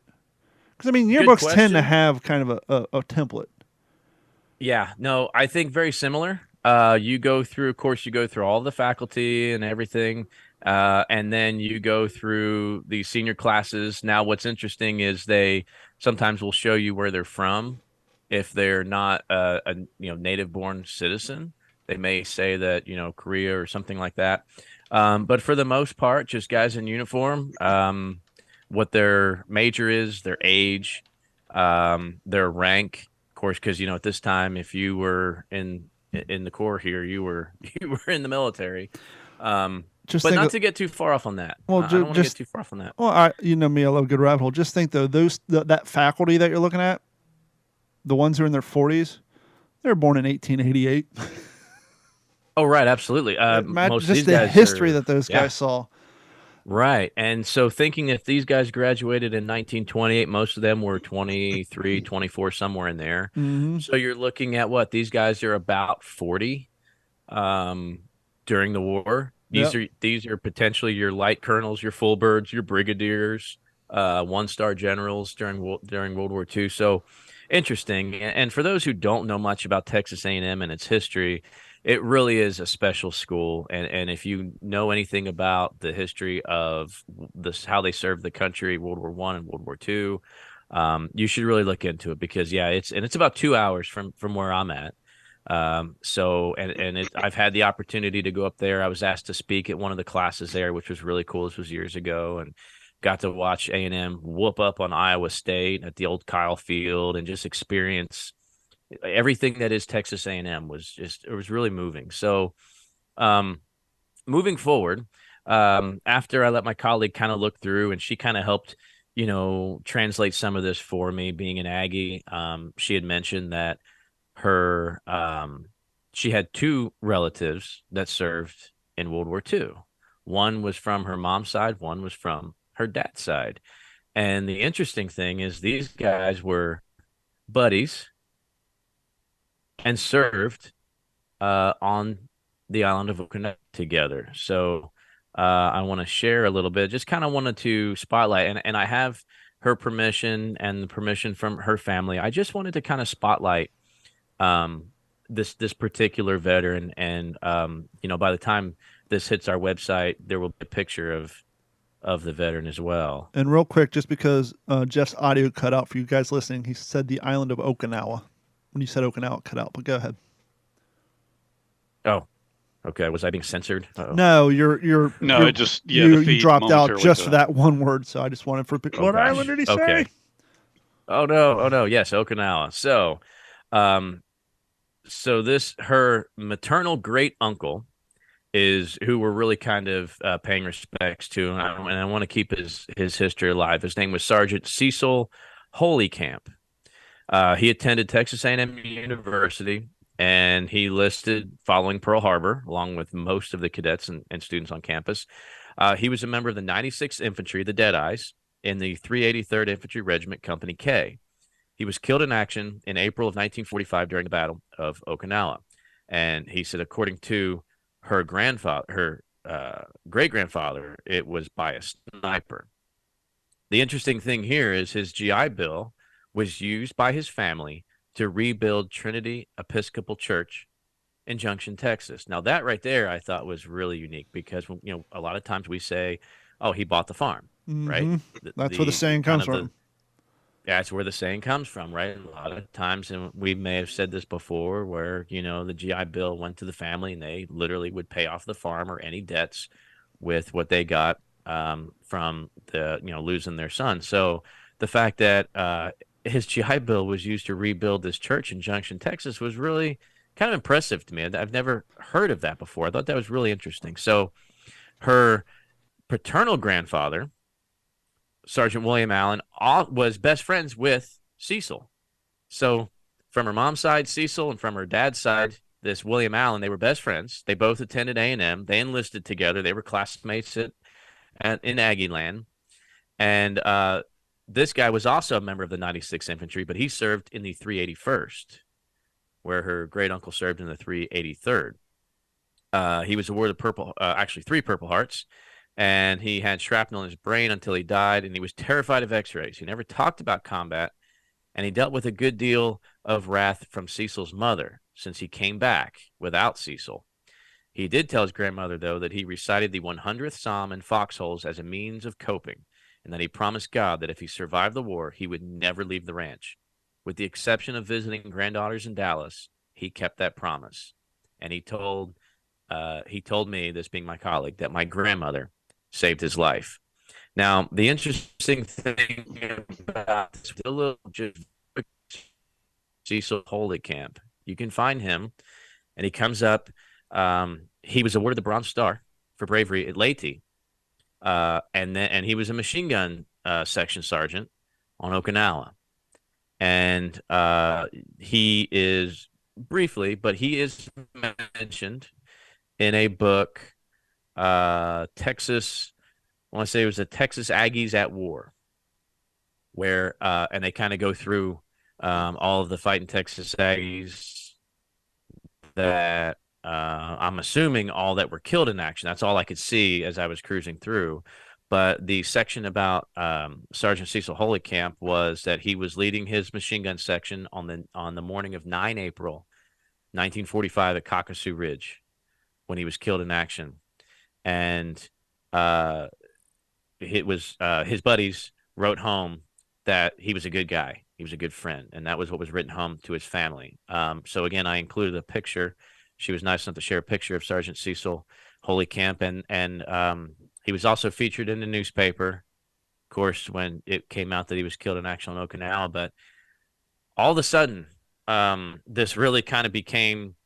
Because I mean, good yearbooks tend to question. have kind of a template. Yeah, no, I think very similar. Of course, you go through all the faculty and everything, and then you go through the senior classes. Now, what's interesting is they sometimes will show you where they're from. If they're not a native born citizen, they may say that, Korea or something like that. But for the most part, just guys in uniform, what their major is, their age, their rank, of course, because at this time, if you were in the Corps here, you were you were in the military. Um, Just but think, not to get too far off on that. well, I don't want to get just too far off on that. well, you know me, I love a good rabbit hole. Just think though, that faculty that you're looking at, the ones who are in their 40s, they were born in 1888. Oh, right, absolutely. Imagine Most of just these the guys history are, that those yeah, guys saw. right. And so thinking if these guys graduated in 1928, most of them were 23, 24, somewhere in there. Hmm. So you're looking at what these guys are about 40 um, during the war. These Yep. are these are potentially your light colonels, your full birds, your brigadiers, one-star generals during World War II. So interesting. And for those who don't know much about Texas A&M and its history, it really is a special school. And if you know anything about the history of this, how they served the country, World War I and World War II, you should really look into it because yeah, it's about 2 hours from where I'm at. I've had the opportunity to go up there. I was asked to speak at one of the classes there, which was really cool. This was years ago, and got to watch A&M whoop up on Iowa State at the old Kyle Field and just experience everything that is Texas A&M. It was really moving. So, um, moving forward, after I let my colleague kind of look through and she kind of helped, translate some of this for me, being an Aggie, she had mentioned that her she had two relatives that served in World War II. One was from her mom's side, one was from her dad's side. And the interesting thing is these guys were buddies and served on the island of Okinawa together. So I want to share a little bit, just kind of wanted to spotlight, and I have her permission and the permission from her family. I just wanted to kind of spotlight um, this particular veteran, and by the time this hits our website, there will be a picture of the veteran as well. And real quick, just because Jeff's audio cut out for you guys listening, he said the island of Okinawa. When you said Okinawa, it cut out, but go ahead. Oh, okay. Was I being censored? Uh-oh. No, you dropped out just for that one word. So I just wanted for what island did he say? Okay. Oh no. Yes, Okinawa. So this her maternal great uncle is who we're really kind of paying respects to, and I want to keep his history alive. His name was Sergeant Cecil Holycamp. He attended Texas A&M University, and he listed following Pearl Harbor, along with most of the cadets and students on campus. He was a member of the 96th Infantry, the Deadeyes, in the 383rd Infantry Regiment, Company K. He was killed in action in April of 1945 during the Battle of Okinawa. And he said, according to her great-grandfather, it was by a sniper. The interesting thing here is his GI Bill was used by his family to rebuild Trinity Episcopal Church in Junction, Texas. Now that right there, I thought was really unique because a lot of times we say, "Oh, he bought the farm," right? That's where the saying comes from. That's where the saying comes from, right? A lot of times, and we may have said this before, where the GI Bill went to the family, and they literally would pay off the farm or any debts with what they got from the losing their son. So the fact that his GI Bill was used to rebuild this church in Junction, Texas, was really kind of impressive to me. I've never heard of that before. I thought that was really interesting. So her paternal grandfather, Sergeant William Allen, was best friends with Cecil. So from her mom's side, Cecil, and from her dad's side, this William Allen, they were best friends. They both attended A&M. They enlisted together. They were classmates in Aggieland. And this guy was also a member of the 96th Infantry, but he served in the 381st, where her great uncle served in the 383rd. He was awarded three Purple Hearts, and he had shrapnel in his brain until he died, and he was terrified of x-rays. He never talked about combat, and he dealt with a good deal of wrath from Cecil's mother since he came back without Cecil. He did tell his grandmother, though, that he recited the 100th Psalm in foxholes as a means of coping, and that he promised God that if he survived the war, he would never leave the ranch. With the exception of visiting granddaughters in Dallas, he kept that promise. And he told me, this being my colleague, that my grandmother saved his life. Now, the interesting thing about this, a little just Cecil Holycamp, you can find him, and he comes up. He was awarded the Bronze Star for bravery at Leyte, and he was a machine gun section sergeant on Okinawa. And he is briefly, but he is mentioned in a book, Texas. I want to say it was the Texas Aggies at War, where and they kind of go through all of the fighting Texas Aggies that I'm assuming all that were killed in action. That's all I could see as I was cruising through. But the section about Sergeant Cecil Holycamp was that he was leading his machine gun section on the morning of 9 April, 1945 at Caucasus Ridge when he was killed in action. And it was his buddies wrote home that he was a good guy. He was a good friend. And that was what was written home to his family. So, again, I included a picture. She was nice enough to share a picture of Sergeant Cecil Holycamp. And he was also featured in the newspaper, of course, when it came out that he was killed in action on Okinawa. But all of a sudden, this really kind of became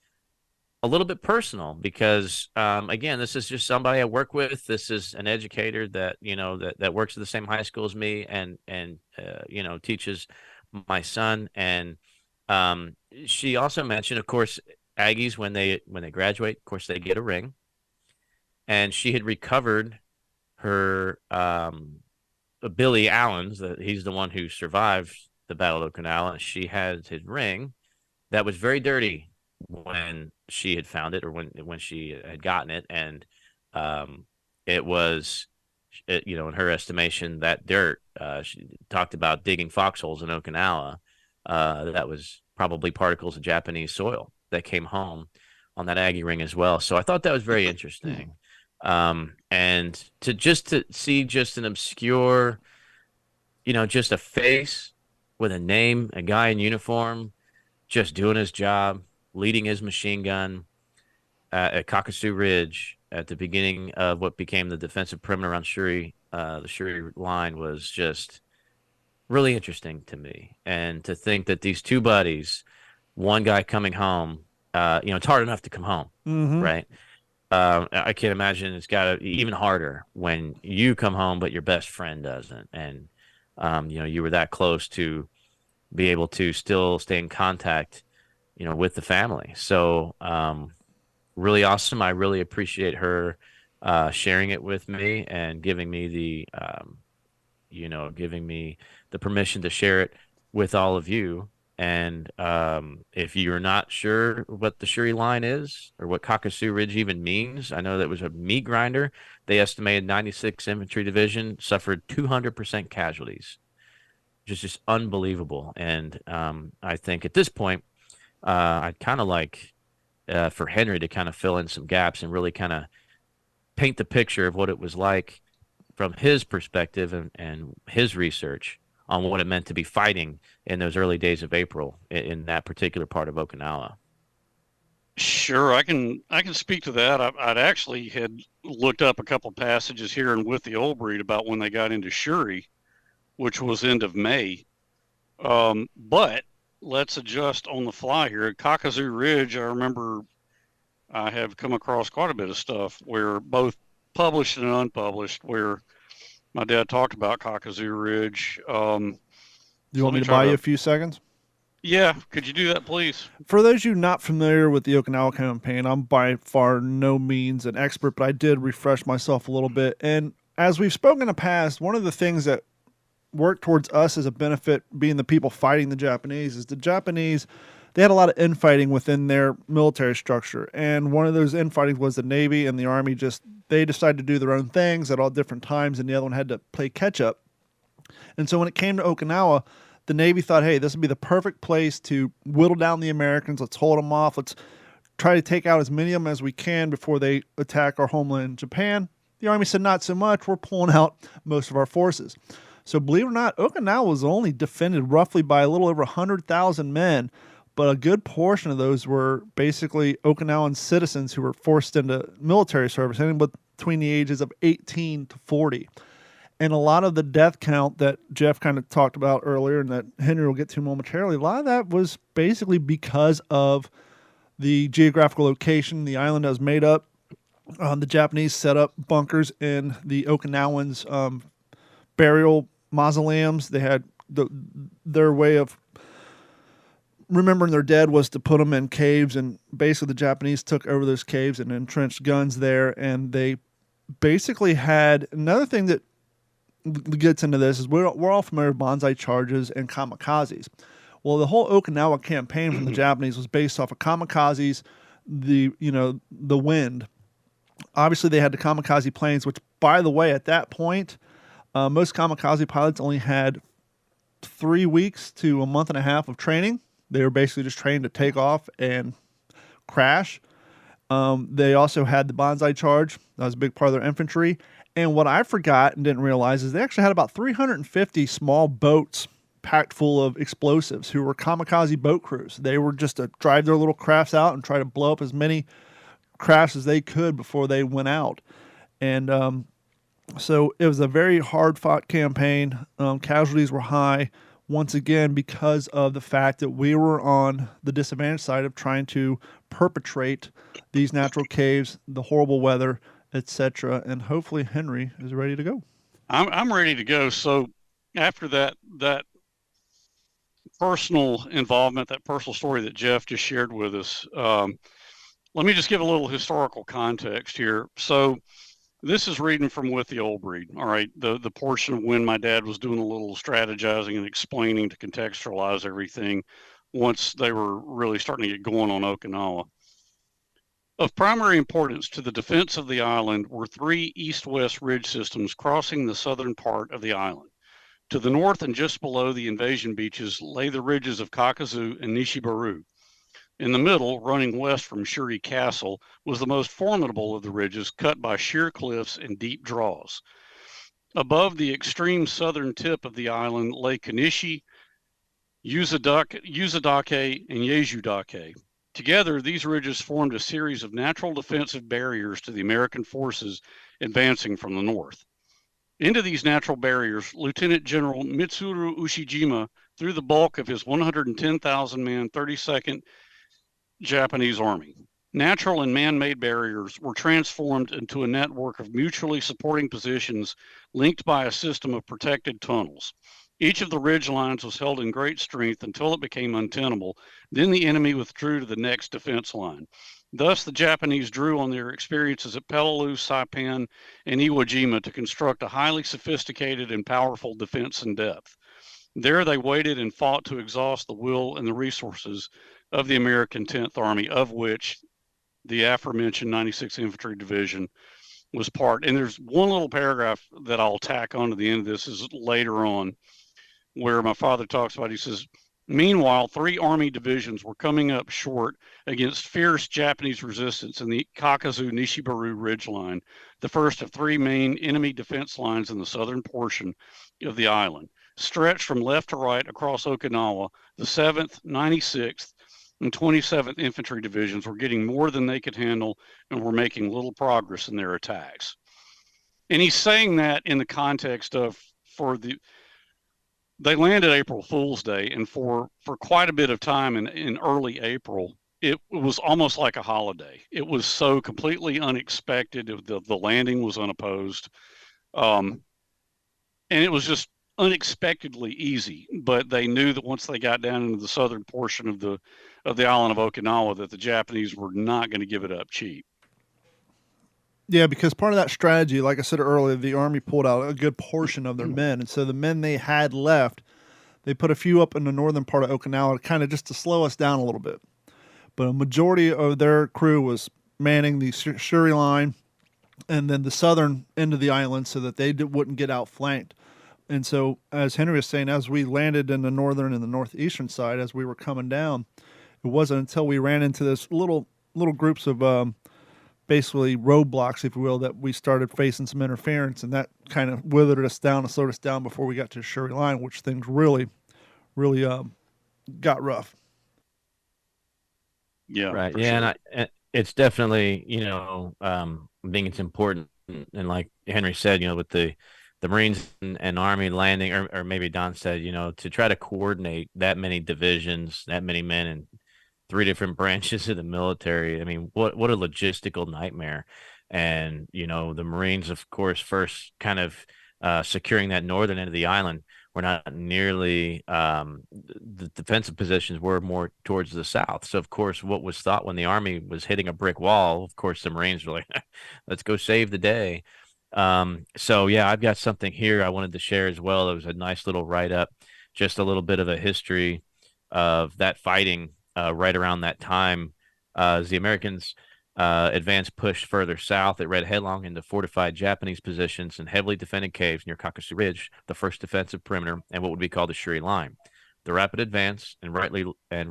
a little bit personal because, again, this is just somebody I work with. This is an educator that, that works at the same high school as me and teaches my son. And she also mentioned, of course, Aggies, when they graduate, of course, they get a ring. And she had recovered her Billy Allen's, he's the one who survived the Battle of Okinawa. She had his ring that was very dirty when she had found it, or when she had gotten it, and it was, in her estimation, that dirt. She talked about digging foxholes in Okinawa. That was probably particles of Japanese soil that came home on that Aggie ring as well. So I thought that was very interesting. And to see just an obscure, just a face with a name, a guy in uniform, just doing his job, leading his machine gun at Kakasu Ridge at the beginning of what became the defensive perimeter around Shuri, the Shuri line, was just really interesting to me. And to think that these two buddies, one guy coming home, it's hard enough to come home, right? I can't imagine it's got to be even harder when you come home, but your best friend doesn't. And, you were that close to be able to still stay in contact, with the family. So, really awesome. I really appreciate her sharing it with me and giving me the permission to share it with all of you. And if you're not sure what the Shuri line is or what Kakasu Ridge even means, I know that was a meat grinder. They estimated 96th Infantry Division suffered 200% casualties, which is just unbelievable. And I think at this point, I'd kind of like for Henry to kind of fill in some gaps and really kind of paint the picture of what it was like from his perspective and his research on what it meant to be fighting in those early days of April in that particular part of Okinawa. Sure, I can speak to that. I'd actually had looked up a couple passages here and with the Old Breed about when they got into Shuri, which was end of May. But let's adjust on the fly here. At Kakasu Ridge, I remember I have come across quite a bit of stuff where both published and unpublished, where my dad talked about Kakasu Ridge. You want me to buy you a few seconds? Yeah, could you do that, please? For those of you not familiar with the Okinawa campaign, I'm by far no means an expert, but I did refresh myself a little bit. And as we've spoken in the past, one of the things that worked towards us as a benefit, being the people fighting the Japanese, is the Japanese, they had a lot of infighting within their military structure. And one of those infighting was the Navy and the Army they decided to do their own things at all different times, and the other one had to play catch up. And so when it came to Okinawa, the Navy thought, hey, this would be the perfect place to whittle down the Americans. Let's hold them off. Let's try to take out as many of them as we can before they attack our homeland, Japan. The Army said, not so much. We're pulling out most of our forces. So believe it or not, Okinawa was only defended roughly by a little over 100,000 men, but a good portion of those were basically Okinawan citizens who were forced into military service, anywhere between the ages of 18 to 40. And a lot of the death count that Jeff kind of talked about earlier and that Henry will get to momentarily, a lot of that was basically because of the geographical location. The island that was made up. The Japanese set up bunkers in the Okinawans' burial mausoleums. They had their way of remembering their dead was to put them in caves, and basically the Japanese took over those caves and entrenched guns there. And they basically had another thing that gets into this is we're all familiar with bonsai charges and kamikazes. Well, the whole Okinawa campaign from the Japanese was based off of kamikazes, the wind. Obviously, they had the kamikaze planes, which, by the way, at that point, most kamikaze pilots only had 3 weeks to a month and a half of training. They were basically just trained to take off and crash. They also had the bonsai charge. That was a big part of their infantry. And what I forgot and didn't realize is they actually had about 350 small boats packed full of explosives who were kamikaze boat crews. They were just to drive their little crafts out and try to blow up as many crafts as they could before they went out. And so it was a very hard-fought campaign. Casualties were high, once again, because of the fact that we were on the disadvantaged side of trying to perpetrate these natural caves, the horrible weather, etc. And hopefully Henry is ready to go. I'm ready to go. So after that personal involvement, that personal story that Jeff just shared with us, let me just give a little historical context here. So this is reading from With the Old Breed. All right. The portion of when my dad was doing a little strategizing and explaining to contextualize everything once they were really starting to get going on Okinawa. Of primary importance to the defense of the island were 3 east-west ridge systems crossing the southern part of the island. To the north and just below the invasion beaches lay the ridges of Kakazu and Nishibaru. In the middle, running west from Shuri Castle, was the most formidable of the ridges cut by sheer cliffs and deep draws. Above the extreme southern tip of the island lay Kanishi, Yuzadake, and Yezudake. Together, these ridges formed a series of natural defensive barriers to the American forces advancing from the north. Into these natural barriers, Lieutenant General Mitsuru Ushijima threw the bulk of his 110,000-man 32nd Japanese Army. Natural and man-made barriers were transformed into a network of mutually supporting positions linked by a system of protected tunnels. Each of the ridge lines was held in great strength until it became untenable. Then the enemy withdrew to the next defense line. Thus, the Japanese drew on their experiences at Peleliu, Saipan, and Iwo Jima to construct a highly sophisticated and powerful defense in depth. There they waited and fought to exhaust the will and the resources of the American 10th Army, of which the aforementioned 96th Infantry Division was part. And there's one little paragraph that I'll tack onto the end of this is later on, where my father talks about, he says, meanwhile, 3 Army divisions were coming up short against fierce Japanese resistance in the Kakazu-Nishibaru Ridgeline, the first of 3 main enemy defense lines in the southern portion of the island. Stretched from left to right across Okinawa, the 7th, 96th, and 27th Infantry Divisions were getting more than they could handle and were making little progress in their attacks. And he's saying that in the context of, they landed April Fool's Day, and for quite a bit of time in early April, it was almost like a holiday. It was so completely unexpected. The landing was unopposed. And it was just unexpectedly easy, but they knew that once they got down into the southern portion of the island of Okinawa, that the Japanese were not going to give it up cheap. Yeah, because part of that strategy, like I said earlier, the Army pulled out a good portion of their men. And so the men they had left, they put a few up in the northern part of Okinawa, kind of just to slow us down a little bit. But a majority of their crew was manning the Shuri line and then the southern end of the island so that they wouldn't get outflanked. And so, as Henry was saying, as we landed in the northern and the northeastern side, as we were coming down, it wasn't until we ran into this little groups of basically roadblocks, if you will, that we started facing some interference, and that kind of withered us down and slowed us down before we got to the Shuri line, which things really got rough. Yeah, right. Yeah, sure. And it's definitely, I think it's important, and like Henry said, with the Marines and Army landing, or maybe Don said, to try to coordinate that many divisions, that many men, and 3 different branches of the military. I mean, what a logistical nightmare. And, the Marines, of course, first kind of securing that northern end of the island were not nearly the defensive positions were more towards the south. So, of course, what was thought when the Army was hitting a brick wall, of course, the Marines were like, let's go save the day. So, yeah, I've got something here I wanted to share as well. It was a nice little write-up, just a little bit of a history of that fighting right around that time. As the Americans advanced pushed further south, it read headlong into fortified Japanese positions and heavily defended caves near Kakasu Ridge, the first defensive perimeter, and what would be called the Shuri Line. The rapid advance and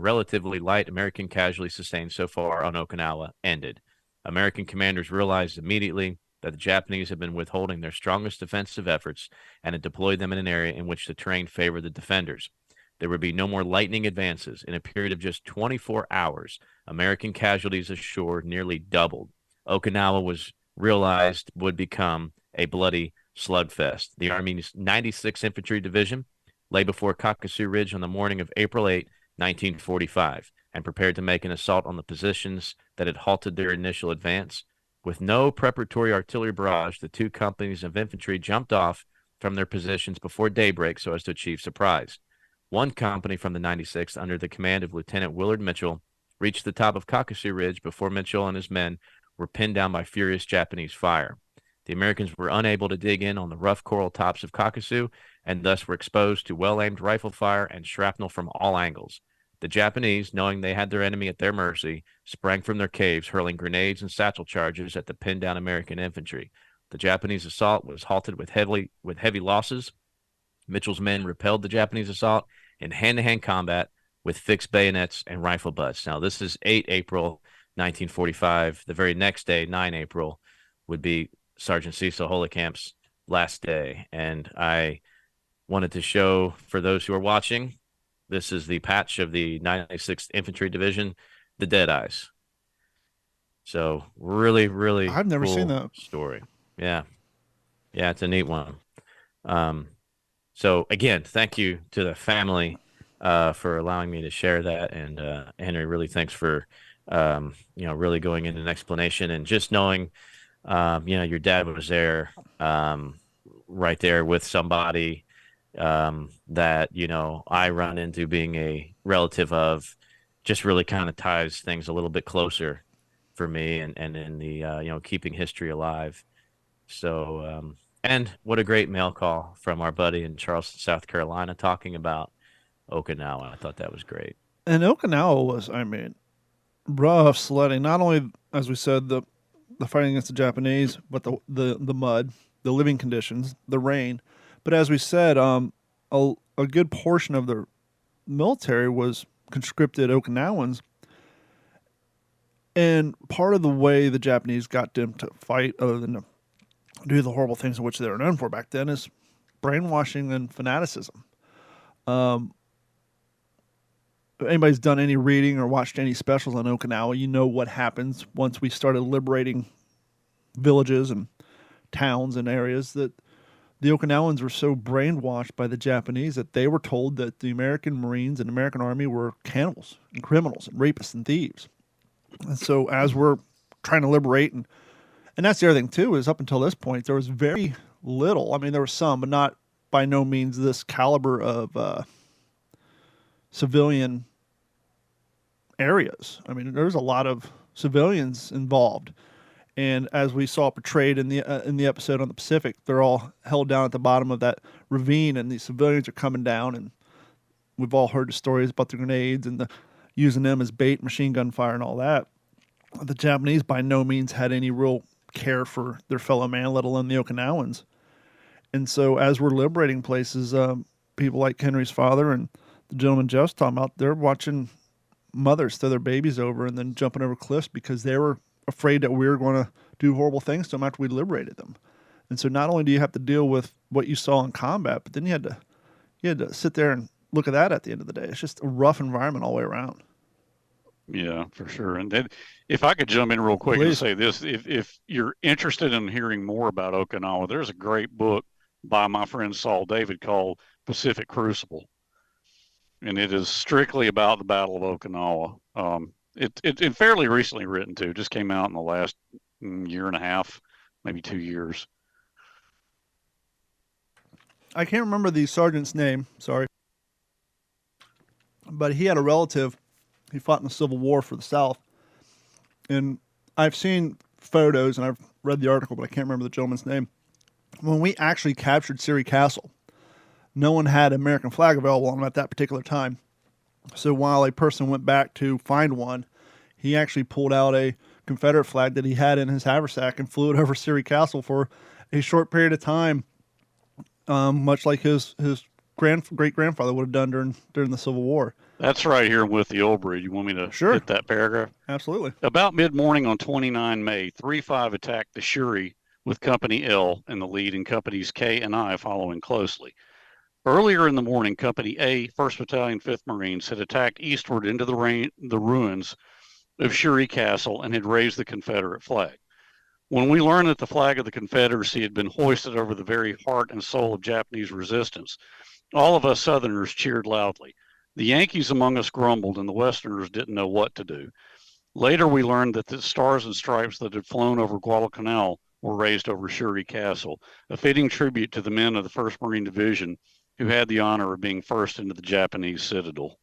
relatively light American casualties sustained so far on Okinawa ended. American commanders realized immediately that the Japanese had been withholding their strongest defensive efforts and had deployed them in an area in which the terrain favored the defenders. There would be no more lightning advances. In a period of just 24 hours, American casualties ashore nearly doubled. Okinawa was realized would become a bloody slugfest. The Army's 96th Infantry Division lay before Kakasu Ridge on the morning of April 8, 1945, and prepared to make an assault on the positions that had halted their initial advance. With no preparatory artillery barrage, the 2 companies of infantry jumped off from their positions before daybreak so as to achieve surprise. One company from the 96th, under the command of Lieutenant Willard Mitchell, reached the top of Kakasu Ridge before Mitchell and his men were pinned down by furious Japanese fire. The Americans were unable to dig in on the rough coral tops of Kakasu and thus were exposed to well-aimed rifle fire and shrapnel from all angles. The Japanese, knowing they had their enemy at their mercy, sprang from their caves, hurling grenades and satchel charges at the pinned-down American infantry. The Japanese assault was halted with heavy losses. Mitchell's men repelled the Japanese assault in hand-to-hand combat, with fixed bayonets and rifle butts. Now, this is 8 April 1945. The very next day, 9 April, would be Sergeant Cecil Holycamp's last day. And I wanted to show, for those who are watching, this is the patch of the 96th Infantry Division, the Deadeyes. So really, really I've never cool seen that story. Yeah. Yeah, it's a neat one. So again, thank you to the family for allowing me to share that. And Henry, really thanks for really going into an explanation and just knowing your dad was there right there with somebody that I run into being a relative of, just really kind of ties things a little bit closer for me and in the keeping history alive. So and what a great mail call from our buddy in Charleston, South Carolina, talking about Okinawa. I thought that was great. And Okinawa was, rough sledding. Not only, as we said, the fighting against the Japanese, but the mud, the living conditions, the rain. But as we said, a good portion of the military was conscripted Okinawans. And part of the way the Japanese got them to fight, other than to do the horrible things in which they were known for back then, is brainwashing and fanaticism. If anybody's done any reading or watched any specials on Okinawa, you know what happens once we started liberating villages and towns and areas, that the Okinawans were so brainwashed by the Japanese that they were told that the American Marines and American Army were cannibals and criminals and rapists and thieves. And so as we're trying to liberate, and that's the other thing too, is up until this point, there was very little. I mean, there was some, but not by no means this caliber of civilian areas. I mean, there's a lot of civilians involved. And as we saw portrayed in the episode on the Pacific, they're all held down at the bottom of that ravine, and these civilians are coming down. And we've all heard the stories about the grenades and using them as bait, machine gun fire, and all that. The Japanese by no means had any real care for their fellow man, let alone the Okinawans. And so as we're liberating places, people like Henry's father and the gentleman Jeff's talking about, they're watching mothers throw their babies over and then jumping over cliffs because they were afraid that we were going to do horrible things to them after we liberated them. And so not only do you have to deal with what you saw in combat, but then you had to sit there and look at that at the end of the day. It's just a rough environment all the way around. Yeah, for sure. And then if I could jump in real quick Please. and say this, if you're interested in hearing more about Okinawa, there's a great book by my friend Saul David called Pacific Crucible. And it is strictly about the Battle of Okinawa. It fairly recently written too, just came out in the last year and a half, maybe 2 years. I can't remember the sergeant's name, sorry. But he had a relative. He fought in the Civil War for the South. And I've seen photos and I've read the article, but I can't remember the gentleman's name. When we actually captured Siri Castle, no one had an American flag available on them at that particular time. So while a person went back to find one, he actually pulled out a Confederate flag that he had in his haversack and flew it over Siri Castle for a short period of time, much like his great-grandfather would have done during the Civil War. That's right here with the Old Bridge. You want me to hit that paragraph? Absolutely. About mid-morning on 29 May, 3-5 attacked the Shuri with Company L in the lead and Companies K and I following closely. Earlier in the morning, Company A, 1st Battalion, 5th Marines, had attacked eastward into the ruins of Shuri Castle and had raised the Confederate flag. When we learned that the flag of the Confederacy had been hoisted over the very heart and soul of Japanese resistance, all of us Southerners cheered loudly. The Yankees among us grumbled, and the Westerners didn't know what to do. Later, we learned that the stars and stripes that had flown over Guadalcanal were raised over Shuri Castle, a fitting tribute to the men of the 1st Marine Division who had the honor of being first into the Japanese citadel.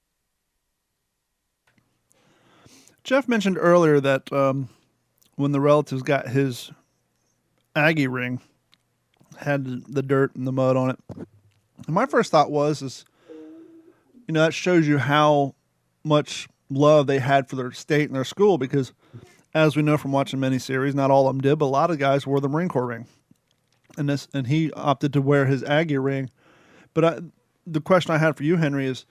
Jeff mentioned earlier that when the relatives got his Aggie ring, had the dirt and the mud on it. And my first thought was, that shows you how much love they had for their state and their school, because as we know from watching many series, not all of them did, but a lot of guys wore the Marine Corps ring. And he opted to wear his Aggie ring. But the question I had for you, Henry, is,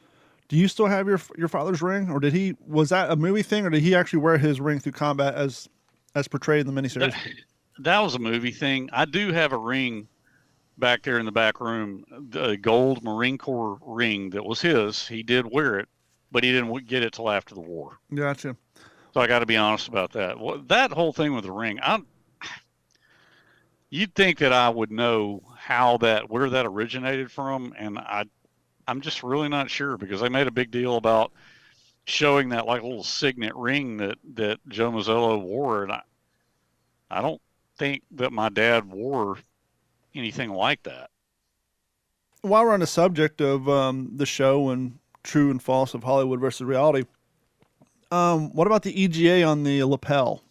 Do you still have your father's ring, or was that a movie thing, or did he actually wear his ring through combat as portrayed in the miniseries? That was a movie thing. I do have a ring back there in the back room, the gold Marine Corps ring that was his. He did wear it, but he didn't get it till after the war. Gotcha. So I got to be honest about that. Well, that whole thing with the ring, you'd think that I would know where that originated from, and I'm just really not sure, because they made a big deal about showing that like little signet ring that Joe Mazzello wore, and I don't think that my dad wore anything like that. While we're on the subject of the show and true and false of Hollywood versus reality, what about the EGA on the lapel?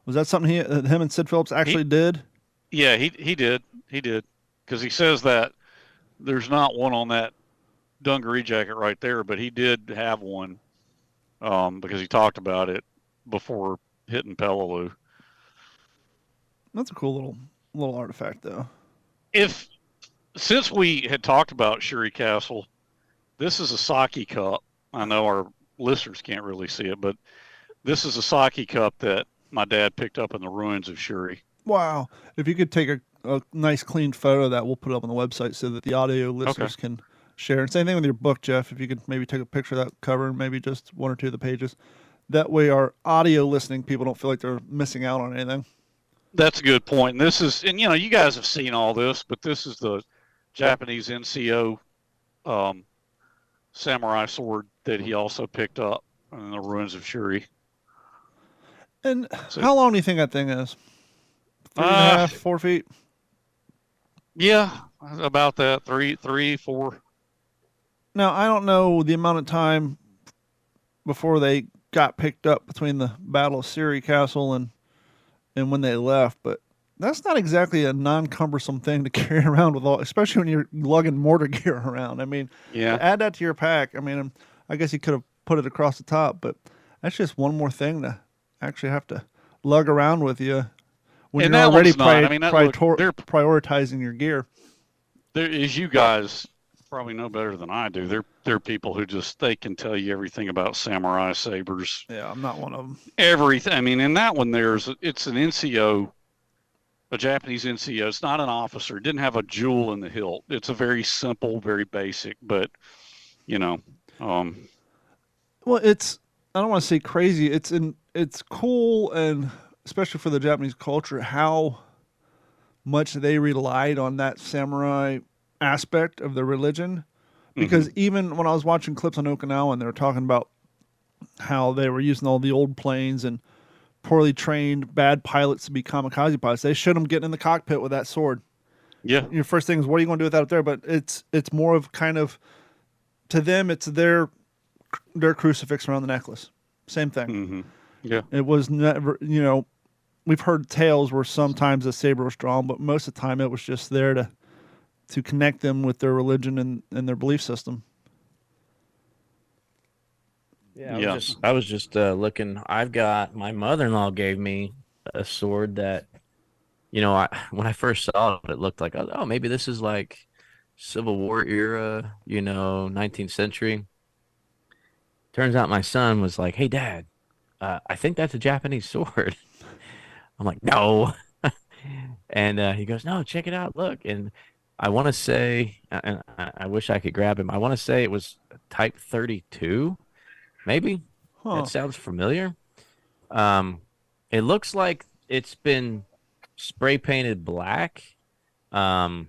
Was that something him and Sid Phillips actually did? Yeah, he did, because he says that there's not one on that dungaree jacket right there, but he did have one, because he talked about it before hitting Peleliu. That's a cool little artifact, though. Since we had talked about Shuri Castle, this is a sake cup. I know our listeners can't really see it, but this is a sake cup that my dad picked up in the ruins of Shuri. Wow. If you could take a nice clean photo of that, we'll put it up on the website so that the audio listeners can share. And same thing with your book, Jeff. If you could maybe take a picture of that cover and maybe just one or two of the pages. That way our audio listening people don't feel like they're missing out on anything. That's a good point. And you guys have seen all this, but this is the Japanese NCO samurai sword that he also picked up in the ruins of Shuri. And how long do you think that thing is? 3.5, 4 feet? Yeah, about that. 3, 4. Now, I don't know the amount of time before they got picked up between the Battle of Shuri Castle and when they left, but that's not exactly a non-cumbersome thing to carry around with especially when you're lugging mortar gear around. I mean, add that to your pack. I mean, I guess you could have put it across the top, but that's just one more thing to actually have to lug around with you when you're already prioritizing your gear. As you guys probably know better than I do, they're people who they can tell you everything about samurai sabers. Yeah, I'm not one of them. Everything. I mean, in that one, it's an NCO, a Japanese NCO. It's not an officer. It didn't have a jewel in the hilt. It's a very simple, very basic, but well, it's, I don't want to say crazy. It's cool, and especially for the Japanese culture, how much they relied on that samurai aspect of the religion. Because even when I was watching clips on Okinawa and they were talking about how they were using all the old planes and poorly trained bad pilots to be kamikaze pilots, they showed them getting in the cockpit with that sword. Yeah. Your first thing is, what are you going to do with that up there? But it's more of kind of, to them, it's their crucifix around the necklace. Same thing. Mm-hmm. Yeah. It was never, we've heard tales where sometimes a saber was drawn, but most of the time it was just there to connect them with their religion and their belief system. Yeah, I was just looking. My mother-in-law gave me a sword that, when I first saw it, it looked like, oh, maybe this is like Civil War era, 19th century. Turns out my son was like, hey, Dad, I think that's a Japanese sword. I'm like, no. And he goes, no, check it out. Look. And I want to say, and I wish I could grab him. I want to say it was Type 32, maybe. That sounds familiar. It looks like it's been spray painted black, but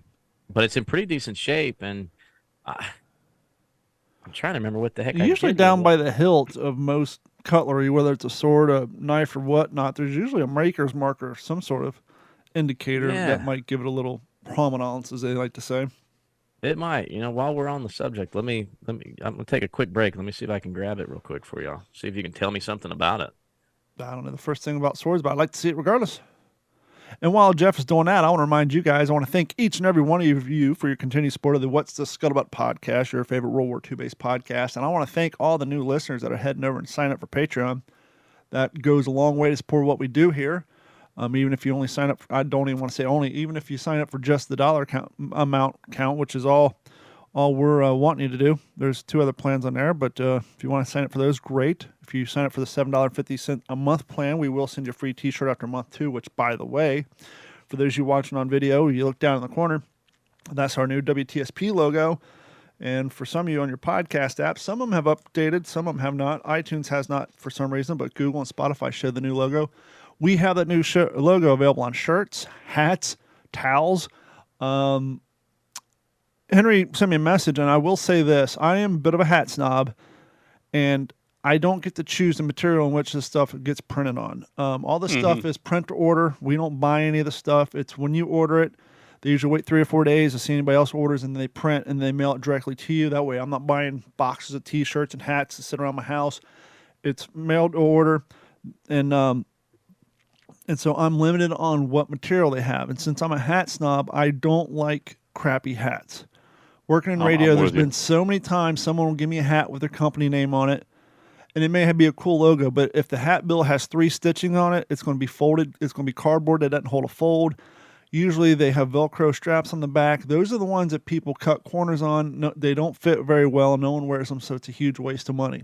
it's in pretty decent shape. And I'm trying to remember what the heck. Usually down by the hilt of most cutlery, whether it's a sword, a knife, or whatnot, there's usually a maker's marker, some sort of indicator that might give it a little prominence, as they like to say. It might. While we're on the subject, I'm gonna take a quick break. Let me see if I can grab it real quick for y'all. See if you can tell me something about it. I don't know the first thing about swords, but I'd like to see it regardless. And while Jeff is doing that, I want to remind you guys, I want to thank each and every one of you for your continued support of the What's the Scuttlebutt podcast, your favorite World War II based podcast. And I want to thank all the new listeners that are heading over and signing up for Patreon. That goes a long way to support what we do here. Even if you only sign up, I don't even want to say only, even if you sign up for just the dollar amount count, which is all all we're wanting you to do. There's 2 other plans on there, but if you want to sign up for those, great. If you sign up for the $7.50 a month plan, we will send you a free t-shirt after month 2, which, by the way, for those of you watching on video, you look down in the corner, that's our new WTSP logo. And for some of you on your podcast apps, some of them have updated, some of them have not. iTunes has not for some reason, but Google and Spotify show the new logo. We have that new logo available on shirts, hats, towels. Henry sent me a message, and I will say this. I am a bit of a hat snob, and I don't get to choose the material in which this stuff gets printed on. All this stuff is print to order. We don't buy any of the stuff. It's when you order it, they usually wait 3 or 4 days to see anybody else orders, and they print, and they mail it directly to you. That way I'm not buying boxes of T-shirts and hats to sit around my house. It's mailed to order, and so I'm limited on what material they have. And since I'm a hat snob, I don't like crappy hats. Working in radio, there's been so many times someone will give me a hat with their company name on it, and it may be a cool logo, but if the hat bill has 3 stitching on it, it's going to be folded. It's going to be cardboard that doesn't hold a fold. Usually they have Velcro straps on the back. Those are the ones that people cut corners on. No, they don't fit very well. No one wears them, so it's a huge waste of money.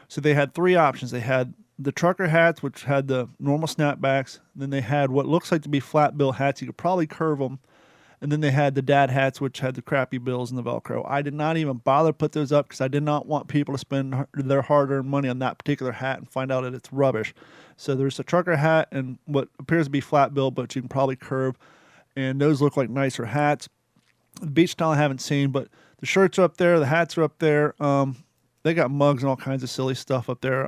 So they had 3 options. They had the trucker hats, which had the normal snapbacks. Then they had what looks like to be flat bill hats. You could probably curve them. And then they had the dad hats, which had the crappy bills and the Velcro. I did not even bother to put those up because I did not want people to spend their hard-earned money on that particular hat and find out that it's rubbish. So there's a trucker hat and what appears to be flat bill, but you can probably curve. And those look like nicer hats. The beach style I haven't seen, but the shirts are up there. The hats are up there. They got mugs and all kinds of silly stuff up there.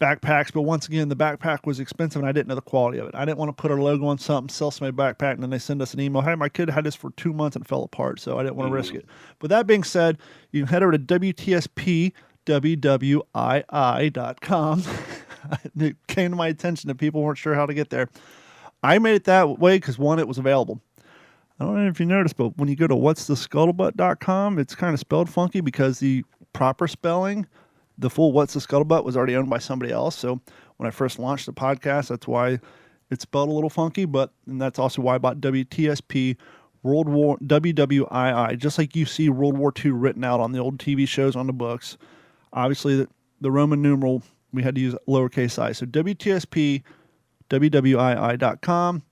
Backpacks, but once again, the backpack was expensive and I didn't know the quality of it. I didn't want to put a logo on something, sell somebody a backpack, and then they send us an email, hey, my kid had this for 2 months and fell apart, so I didn't want to risk it. But that being said, you can head over to WTSPWWII.com. It came to my attention that people weren't sure how to get there. I made it that way because, one, it was available. I don't know if you noticed, but when you go to what'sthescuttlebutt.com, it's kind of spelled funky because the proper spelling, the full What's the Scuttlebutt, was already owned by somebody else. So when I first launched the podcast, that's why it's spelled a little funky, and that's also why I bought WTSP World War WWII, just like you see World War II written out on the old TV shows on the books. Obviously, the Roman numeral, we had to use lowercase I. So WTSP WWII.com,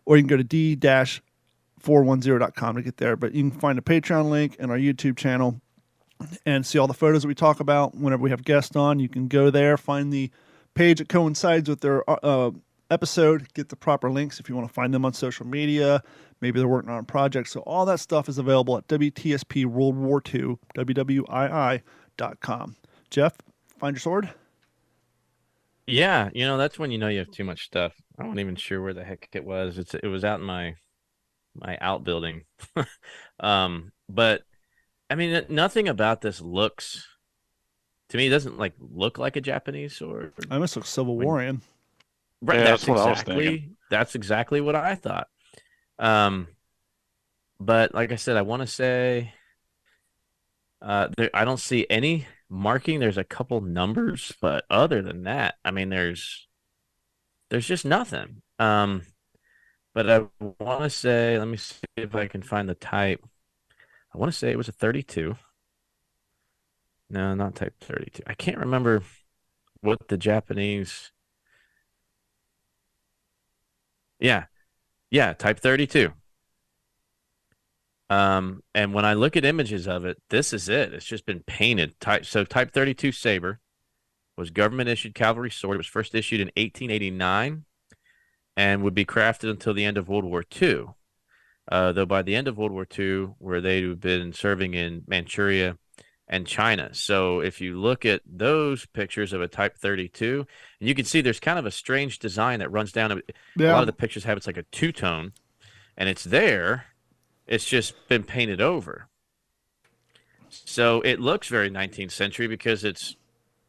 or you can go to d-410.com to get there. But you can find a Patreon link and our YouTube channel and see all the photos that we talk about whenever we have guests on. You can go there, find the page that coincides with their episode, get the proper links if you want to find them on social media. Maybe they're working on a project. So all that stuff is available at WTSP World War II, WWII.com. Jeff, find your sword? Yeah, that's when you know you have too much stuff. I wasn't even sure where the heck it was. It was out in my outbuilding. But I mean, nothing about this looks, to me, it doesn't look like a Japanese sword. I almost look Civil Warian. Right, Yeah, that's what I was exactly thinking. that's exactly what I thought. But like I said, I want to say, I don't see any marking. There's a couple numbers, but other than that, I mean, there's just nothing. But I want to say, let me see if I can find the type. I want to say it was a 32. No, not type 32. I can't remember what the Japanese. Yeah, type 32. And when I look at images of it, this is it. It's just been painted. Type 32 saber was government issued cavalry sword. It was first issued in 1889 and would be crafted until the end of World War II. Though by the end of World War II, where they'd been serving in Manchuria and China. So if you look at those pictures of a Type 32, and you can see there's kind of a strange design that runs down. A lot of the pictures have it's like a two-tone, and it's there. It's just been painted over. So it looks very 19th century because it's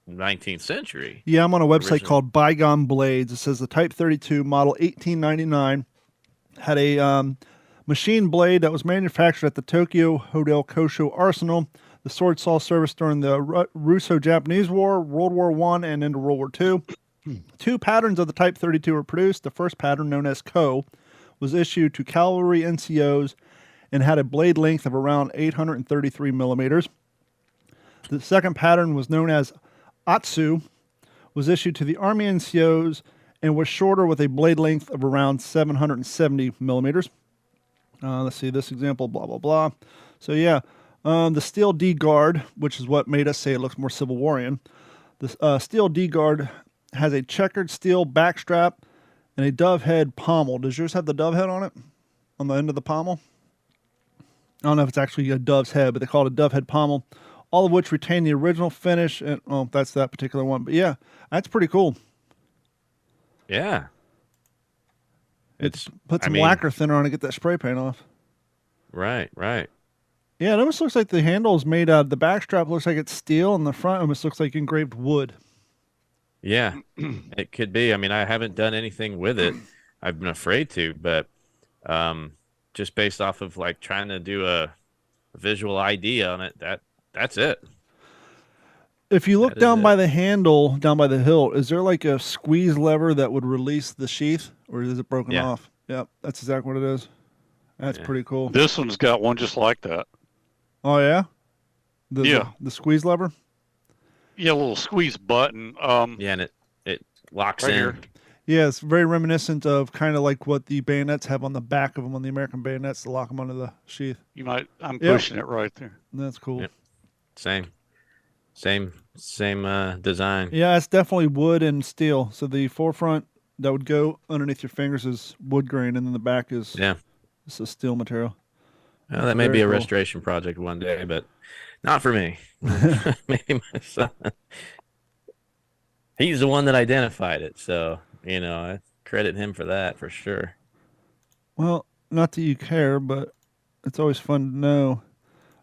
19th century. Yeah, I'm on a website original. called Bygone Blades. It says the Type 32 model 1899 had a machine blade that was manufactured at the Tokyo Hotel Kosho Arsenal. The sword saw service during the Russo-Japanese War, World War I, and into World War II. 2 patterns of the Type 32 were produced. The first pattern, known as Ko, was issued to cavalry NCOs and had a blade length of around 833 millimeters. The second pattern was known as Atsu, was issued to the Army NCOs and was shorter with a blade length of around 770 millimeters. Let's see this example, blah, blah, blah. So yeah, the Steel D-Guard, which is what made us say it looks more Civil Warian. The Steel D-Guard has a checkered steel backstrap and a dove head pommel. Does yours have the dove head on it? On the end of the pommel? I don't know if it's actually a dove's head, but they call it a dove head pommel. All of which retain the original finish. And, oh, that's that particular one. But yeah, that's pretty cool. Yeah. Put some lacquer thinner on to get that spray paint off. Right. Yeah, it almost looks like the handle is made out of the backstrap. Looks like it's steel, and the front almost looks like engraved wood. Yeah, it could be. I mean, I haven't done anything with it. I've been afraid to, but just based off of like trying to do a visual ID on it, that's it. If you look down by the handle, down by the hilt, is there like a squeeze lever that would release the sheath, or is it broken off? Yep, that's exactly what it is. That's pretty cool. This one's got one just like that. Oh, yeah? The squeeze lever? Yeah, a little squeeze button. Yeah, and it locks right in. here. Yeah, it's very reminiscent of kind of like what the bayonets have on the back of them, on the American bayonets, to lock them onto the sheath. I'm pushing it right there. That's cool. Yep. Same design. Yeah, it's definitely wood and steel. So the forefront that would go underneath your fingers is wood grain, and then the back is it's a steel material. Well, that may be a restoration project one day, but not for me. Maybe my son. He's the one that identified it, so I credit him for that for sure. Well, not that you care, but it's always fun to know.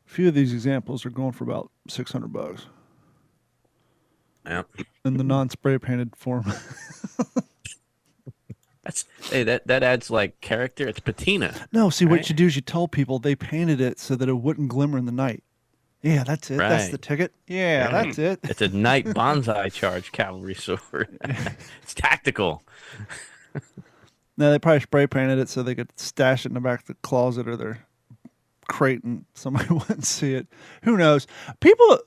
A few of these examples are going for about $600. Yeah. In the non-spray painted form. That adds like character. It's patina. No, see what you do is you tell people they painted it so that it wouldn't glimmer in the night. Yeah, that's it. Right. That's the ticket. Yeah, that's it. It's a night bonsai charge cavalry sword. It's tactical. No, they probably spray painted it so they could stash it in the back of the closet or their crate and somebody wouldn't see it. Who knows? People,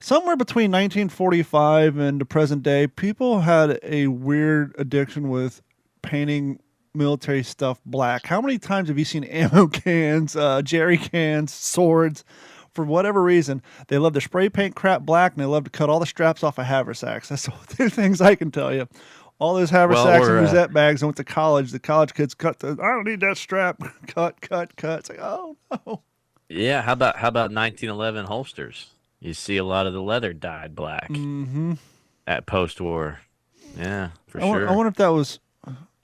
somewhere between 1945 and the present day, people had a weird addiction with painting military stuff black. How many times have you seen ammo cans, jerry cans, swords? For whatever reason, they love to spray paint crap black, and they love to cut all the straps off of haversacks. That's the two things I can tell you. All those haversacks and rosette bags. I went to college. The college kids I don't need that strap. Cut. It's like, oh no. Yeah. How about 1911 holsters? You see a lot of the leather dyed black at post-war. Yeah, for sure. I wonder if that was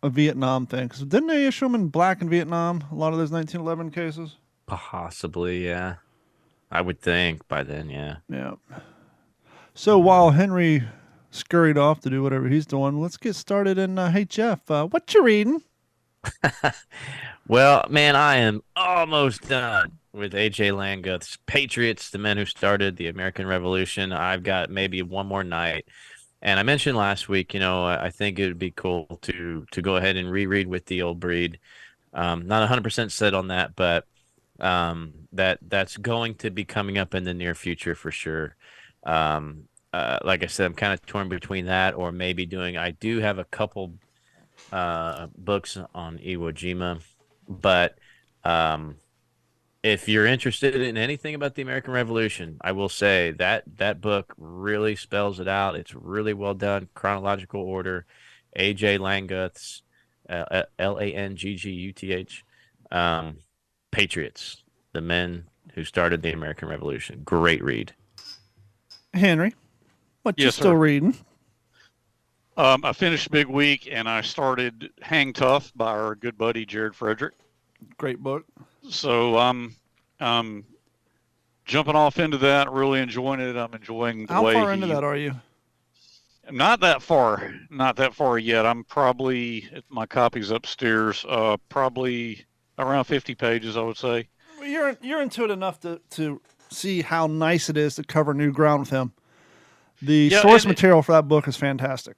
a Vietnam thing. Because didn't they issue them in black in Vietnam? A lot of those 1911 cases. Possibly, yeah. I would think by then, yeah. Yeah. So while Henry scurried off to do whatever he's doing, let's get started. And hey, Jeff, what you reading? Well, man, I am almost done with A.J. Langut's Patriots, the men who started the American Revolution. I've got maybe one more night. And I mentioned last week, I think it would be cool to go ahead and reread with the old breed. Not 100% set on that, but that's going to be coming up in the near future for sure. Like I said, I'm kind of torn between that or maybe I do have a couple books on Iwo Jima, but if you're interested in anything about the American Revolution, I will say that book really spells it out. It's really well done, chronological order. A.J. Langut's Langguth, Patriots, the men who started the American Revolution. Great read. Henry, what you still reading? I finished Big Week, and I started Hang Tough by our good buddy Jared Frederick. Great book. So I'm jumping off into that, really enjoying it. I'm enjoying the way. How far into that are you? Not that far yet. I'm probably, my copy's upstairs, probably around 50 pages, I would say. You're into it enough to see how nice it is to cover new ground with him. The source material for that book is fantastic.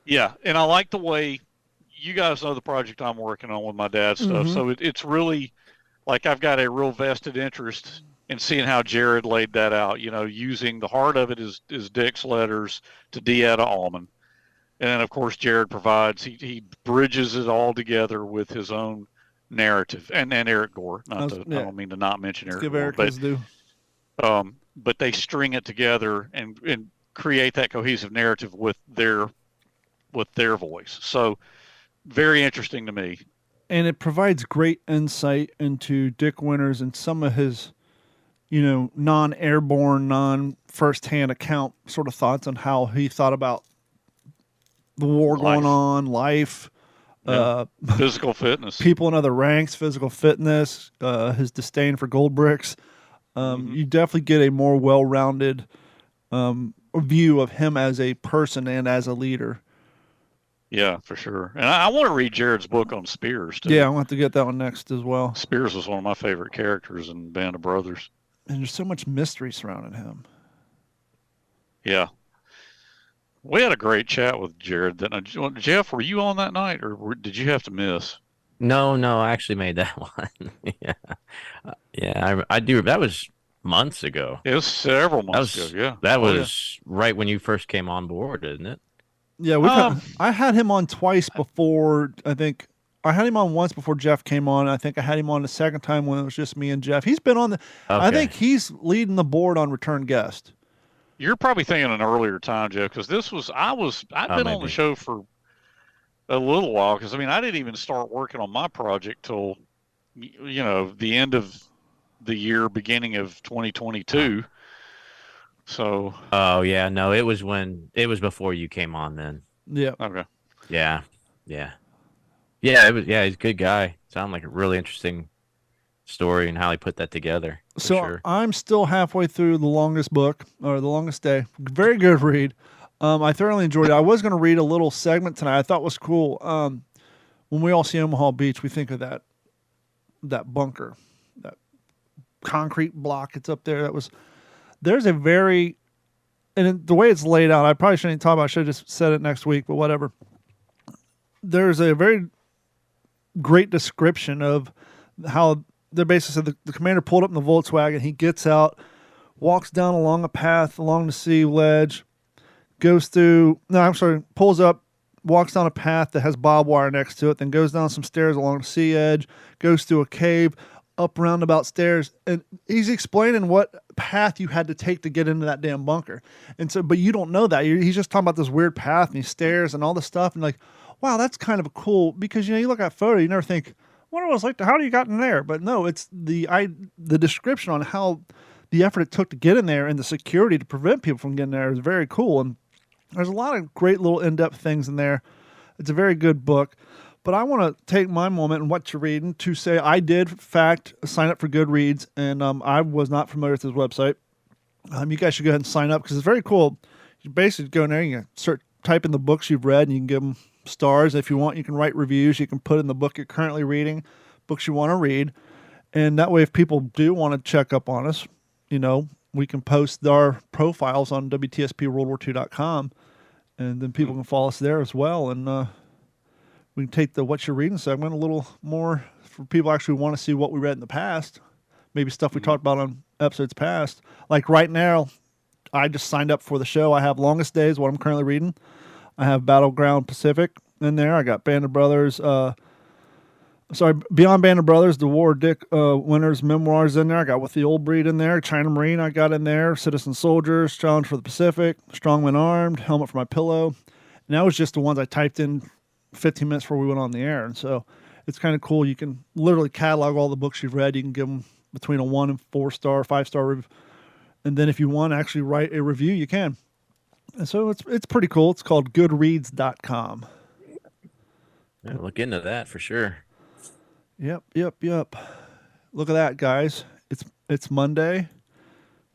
Yeah, and I like the way, you guys know the project I'm working on with my dad's stuff, so it's really like I've got a real vested interest in seeing how Jared laid that out. You know, using the heart of it is Dick's letters to Deetta Allman, and then of course Jared provides he bridges it all together with his own narrative, and Eric Gore. I don't mean to not mention Eric Gore, Eric his due. But they string it together and create that cohesive narrative with their voice. So very interesting to me. And it provides great insight into Dick Winters and some of his, non-airborne, non-firsthand account sort of thoughts on how he thought about the war going on, life, physical fitness, people in other ranks, physical fitness, his disdain for gold bricks. You definitely get a more well-rounded view of him as a person and as a leader. Yeah, for sure. And I want to read Jared's book on Spears, too. Yeah, I want to get that one next as well. Spears was one of my favorite characters in Band of Brothers. And there's so much mystery surrounding him. Yeah. We had a great chat with Jared. Jeff, were you on that night, or did you have to miss? No, I actually made that one. I do. That was months ago. It was several months ago, yeah. That was right when you first came on board, isn't it? Yeah, I had him on twice before. I think I had him on once before Jeff came on. I think I had him on the second time when it was just me and Jeff. He's been on the. Okay. I think he's leading the board on return guest. You're probably thinking an earlier time, Jeff, because I've been on the show for a little while. Because I didn't even start working on my project till the end of the year, beginning of 2022. So. Oh yeah, no, it was before you came on then. Yeah. Okay. Yeah. It was. Yeah, he's a good guy. Sounded like a really interesting story and how he put that together. So sure. I'm still halfway through The Longest Book, or The Longest Day. Very good read. I thoroughly enjoyed it. I was going to read a little segment tonight. I thought was cool. When we all see Omaha Beach, we think of that bunker, that concrete block. It's up there. There's a very, and the way it's laid out, I probably shouldn't talk about it. I should have just said it next week, but whatever. There's a very great description of how they basically said the commander pulled up in the Volkswagen. He gets out, walks down along a path along the sea ledge, pulls up, walks down a path that has barbed wire next to it, then goes down some stairs along the sea edge, goes through a cave, up roundabout stairs, and he's explaining what path you had to take to get into that damn bunker. And so, but you don't know that. He's just talking about this weird path and these stairs and all this stuff, and like, wow, that's kind of cool, because you look at that photo, you never think, I wonder what it was like, how do you got in there? But no, it's the description on how the effort it took to get in there and the security to prevent people from getting there is very cool. And there's a lot of great little in-depth things in there. It's a very good book. But I want to take my moment and what you're reading to say I did, in fact, sign up for Goodreads, and I was not familiar with this website. You guys should go ahead and sign up because it's very cool. You basically go in there and you start typing the books you've read, and you can give them stars. If you want, you can write reviews. You can put in the book you're currently reading, books you want to read. And that way, if people do want to check up on us, we can post our profiles on WTSPWorldWar2.com, and then people can follow us there as well. And we can take the What You're Reading segment a little more for people who actually want to see what we read in the past, maybe stuff we talked about on episodes past. Like right now, I just signed up for the show. I have Longest Days, what I'm currently reading. I have Battleground Pacific in there. I got Band of Brothers. Beyond Band of Brothers, the War Dick Winters memoirs in there. I got With the Old Breed in there. China Marine I got in there. Citizen Soldiers, Challenge for the Pacific, Strong When Armed, Helmet for My Pillow. And that was just the ones I typed in 15 minutes before we went on the air. And so it's kind of cool. You can literally catalog all the books you've read. You can give them between a 1 and 4-star, 5-star review. And then if you want to actually write a review, you can. And so it's pretty cool. It's called goodreads.com. Yeah, look into that for sure. Yep. Look at that, guys. It's Monday.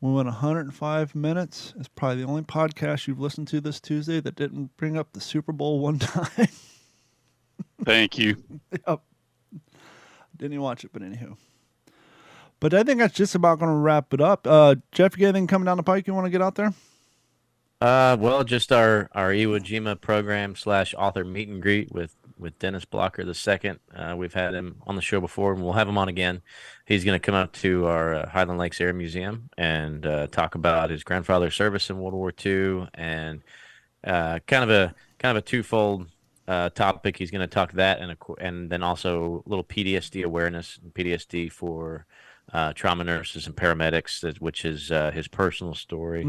We went 105 minutes. It's probably the only podcast you've listened to this Tuesday that didn't bring up the Super Bowl one time. Thank you. Yep. Didn't even watch it, but anywho. But I think that's just about going to wrap it up. Jeff, you got anything coming down the pike you want to get out there? Well, just our Iwo Jima program / author meet and greet with with Dennis Blocker II. We've had him on the show before, and we'll have him on again. He's going to come up to our Highland Lakes Air Museum and talk about his grandfather's service in World War II and kind of a twofold topic. He's going to talk that and then also a little PTSD awareness, PTSD for trauma nurses and paramedics, which is his personal story.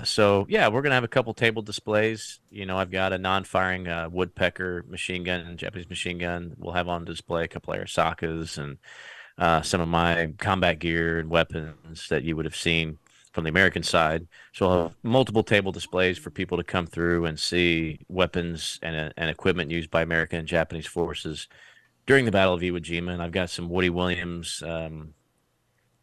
So yeah, we're gonna have a couple table displays. I've got a non-firing woodpecker machine gun, Japanese machine gun. We'll have on display a couple of Arisakas and some of my combat gear and weapons that you would have seen from the American side. So I'll have multiple table displays for people to come through and see weapons and equipment used by American and Japanese forces during the Battle of Iwo Jima. And I've got some Woody Williams.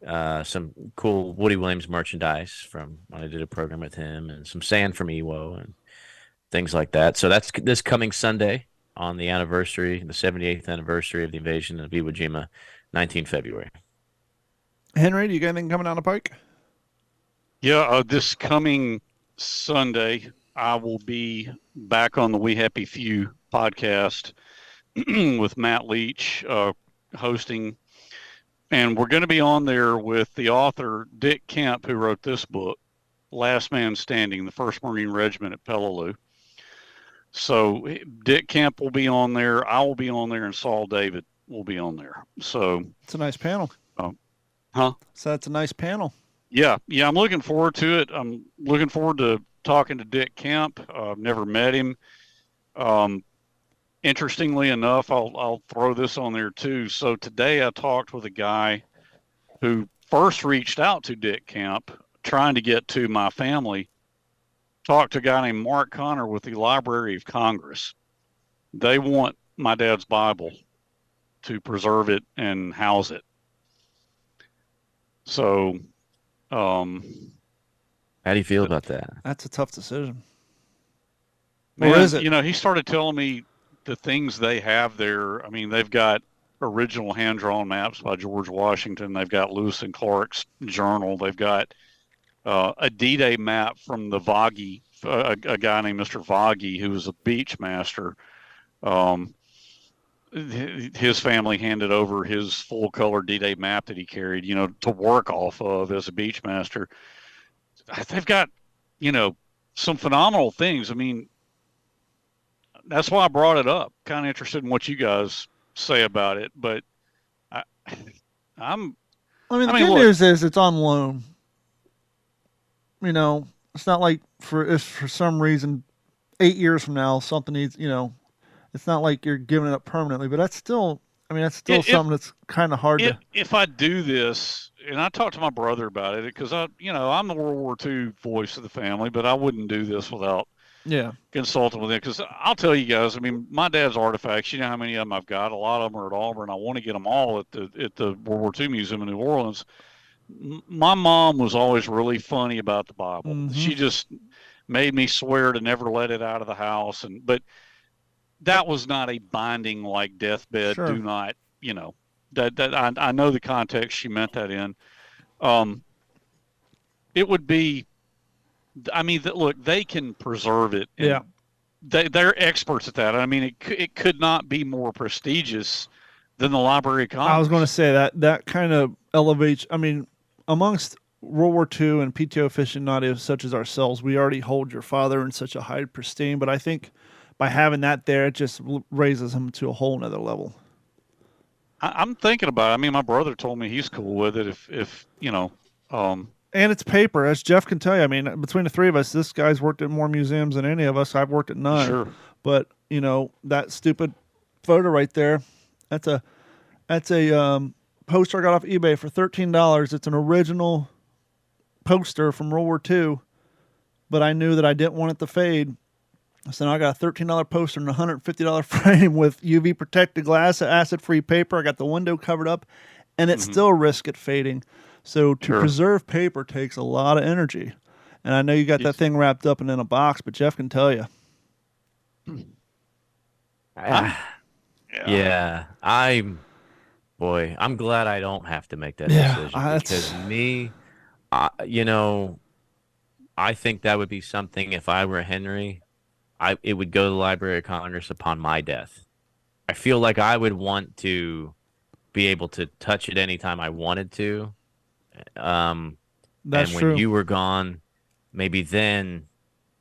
Some cool Woody Williams merchandise from when I did a program with him, and some sand from Iwo and things like that. So that's this coming Sunday on the 78th anniversary of the invasion of Iwo Jima, 19 February. Henry, do you got anything coming down the pike? Yeah, this coming Sunday, I will be back on the We Happy Few podcast with Matt Leach hosting. And we're going to be on there with the author, Dick Kemp, who wrote this book, Last Man Standing, the 1st Marine Regiment at Peleliu. So Dick Kemp will be on there. I will be on there, and Saul David will be on there. So it's a nice panel. So that's a nice panel. Yeah, I'm looking forward to it. I'm looking forward to talking to Dick Kemp. I've never met him. Interestingly enough, I'll throw this on there too. So today I talked with a guy who first reached out to Dick Kemp, trying to get to my family. Talked to a guy named Mark Connor with the Library of Congress. They want my dad's Bible to preserve it and house it. So, how do you feel about that? That's a tough decision. Man, or is it? He started telling me the things they have there. I mean, they've got original hand-drawn maps by George Washington. They've got Lewis and Clark's journal. They've got a D-Day map from the Voggy, a guy named Mr. Voggy, who was a beach master. His family handed over his full-color D-Day map that he carried, to work off of as a beach master. They've got, some phenomenal things. I mean, that's why I brought it up. Kind of interested in what you guys say about it, but the good news is it's on loan. It's not like if for some reason 8 years from now something needs, it's not like you're giving it up permanently, but that's still something that's kind of hard to. If I do this, and I talked to my brother about it, because I'm the World War II voice of the family, but I wouldn't do this without consulting with him. Because I'll tell you guys, I mean, my dad's artifacts, you know how many of them I've got? A lot of them are at Auburn. I want to get them all at the World War II Museum in New Orleans. My mom was always really funny about the Bible. Mm-hmm. She just made me swear to never let it out of the house. But that was not a binding, like, deathbed. Sure. Do not, that I know the context she meant that in. It would be, I mean, look, they can preserve it. Yeah. They're experts at that. I mean, it could not be more prestigious than the Library of Congress. I was going to say that kind of elevates, I mean, amongst World War II and PTO aficionados such as ourselves, we already hold your father in such a high pristine, but I think by having that there, it just raises him to a whole nother level. I'm thinking about it. I mean, my brother told me he's cool with it if and it's paper, as Jeff can tell you. I mean, between the three of us, this guy's worked at more museums than any of us. I've worked at none. Sure. But, that stupid photo right there, that's a poster I got off eBay for $13. It's an original poster from World War II, but I knew that I didn't want it to fade. So now I got a $13 poster and a $150 frame with UV protected glass, acid-free paper. I got the window covered up, and it still risks it fading. So to preserve paper takes a lot of energy. And I know you got that thing wrapped up and in a box, but Jeff can tell you. Yeah, I'm glad I don't have to make that decision. Because I think that would be something, if I were Henry, it would go to the Library of Congress upon my death. I feel like I would want to be able to touch it anytime I wanted to. Um, That's and when true. you were gone, maybe then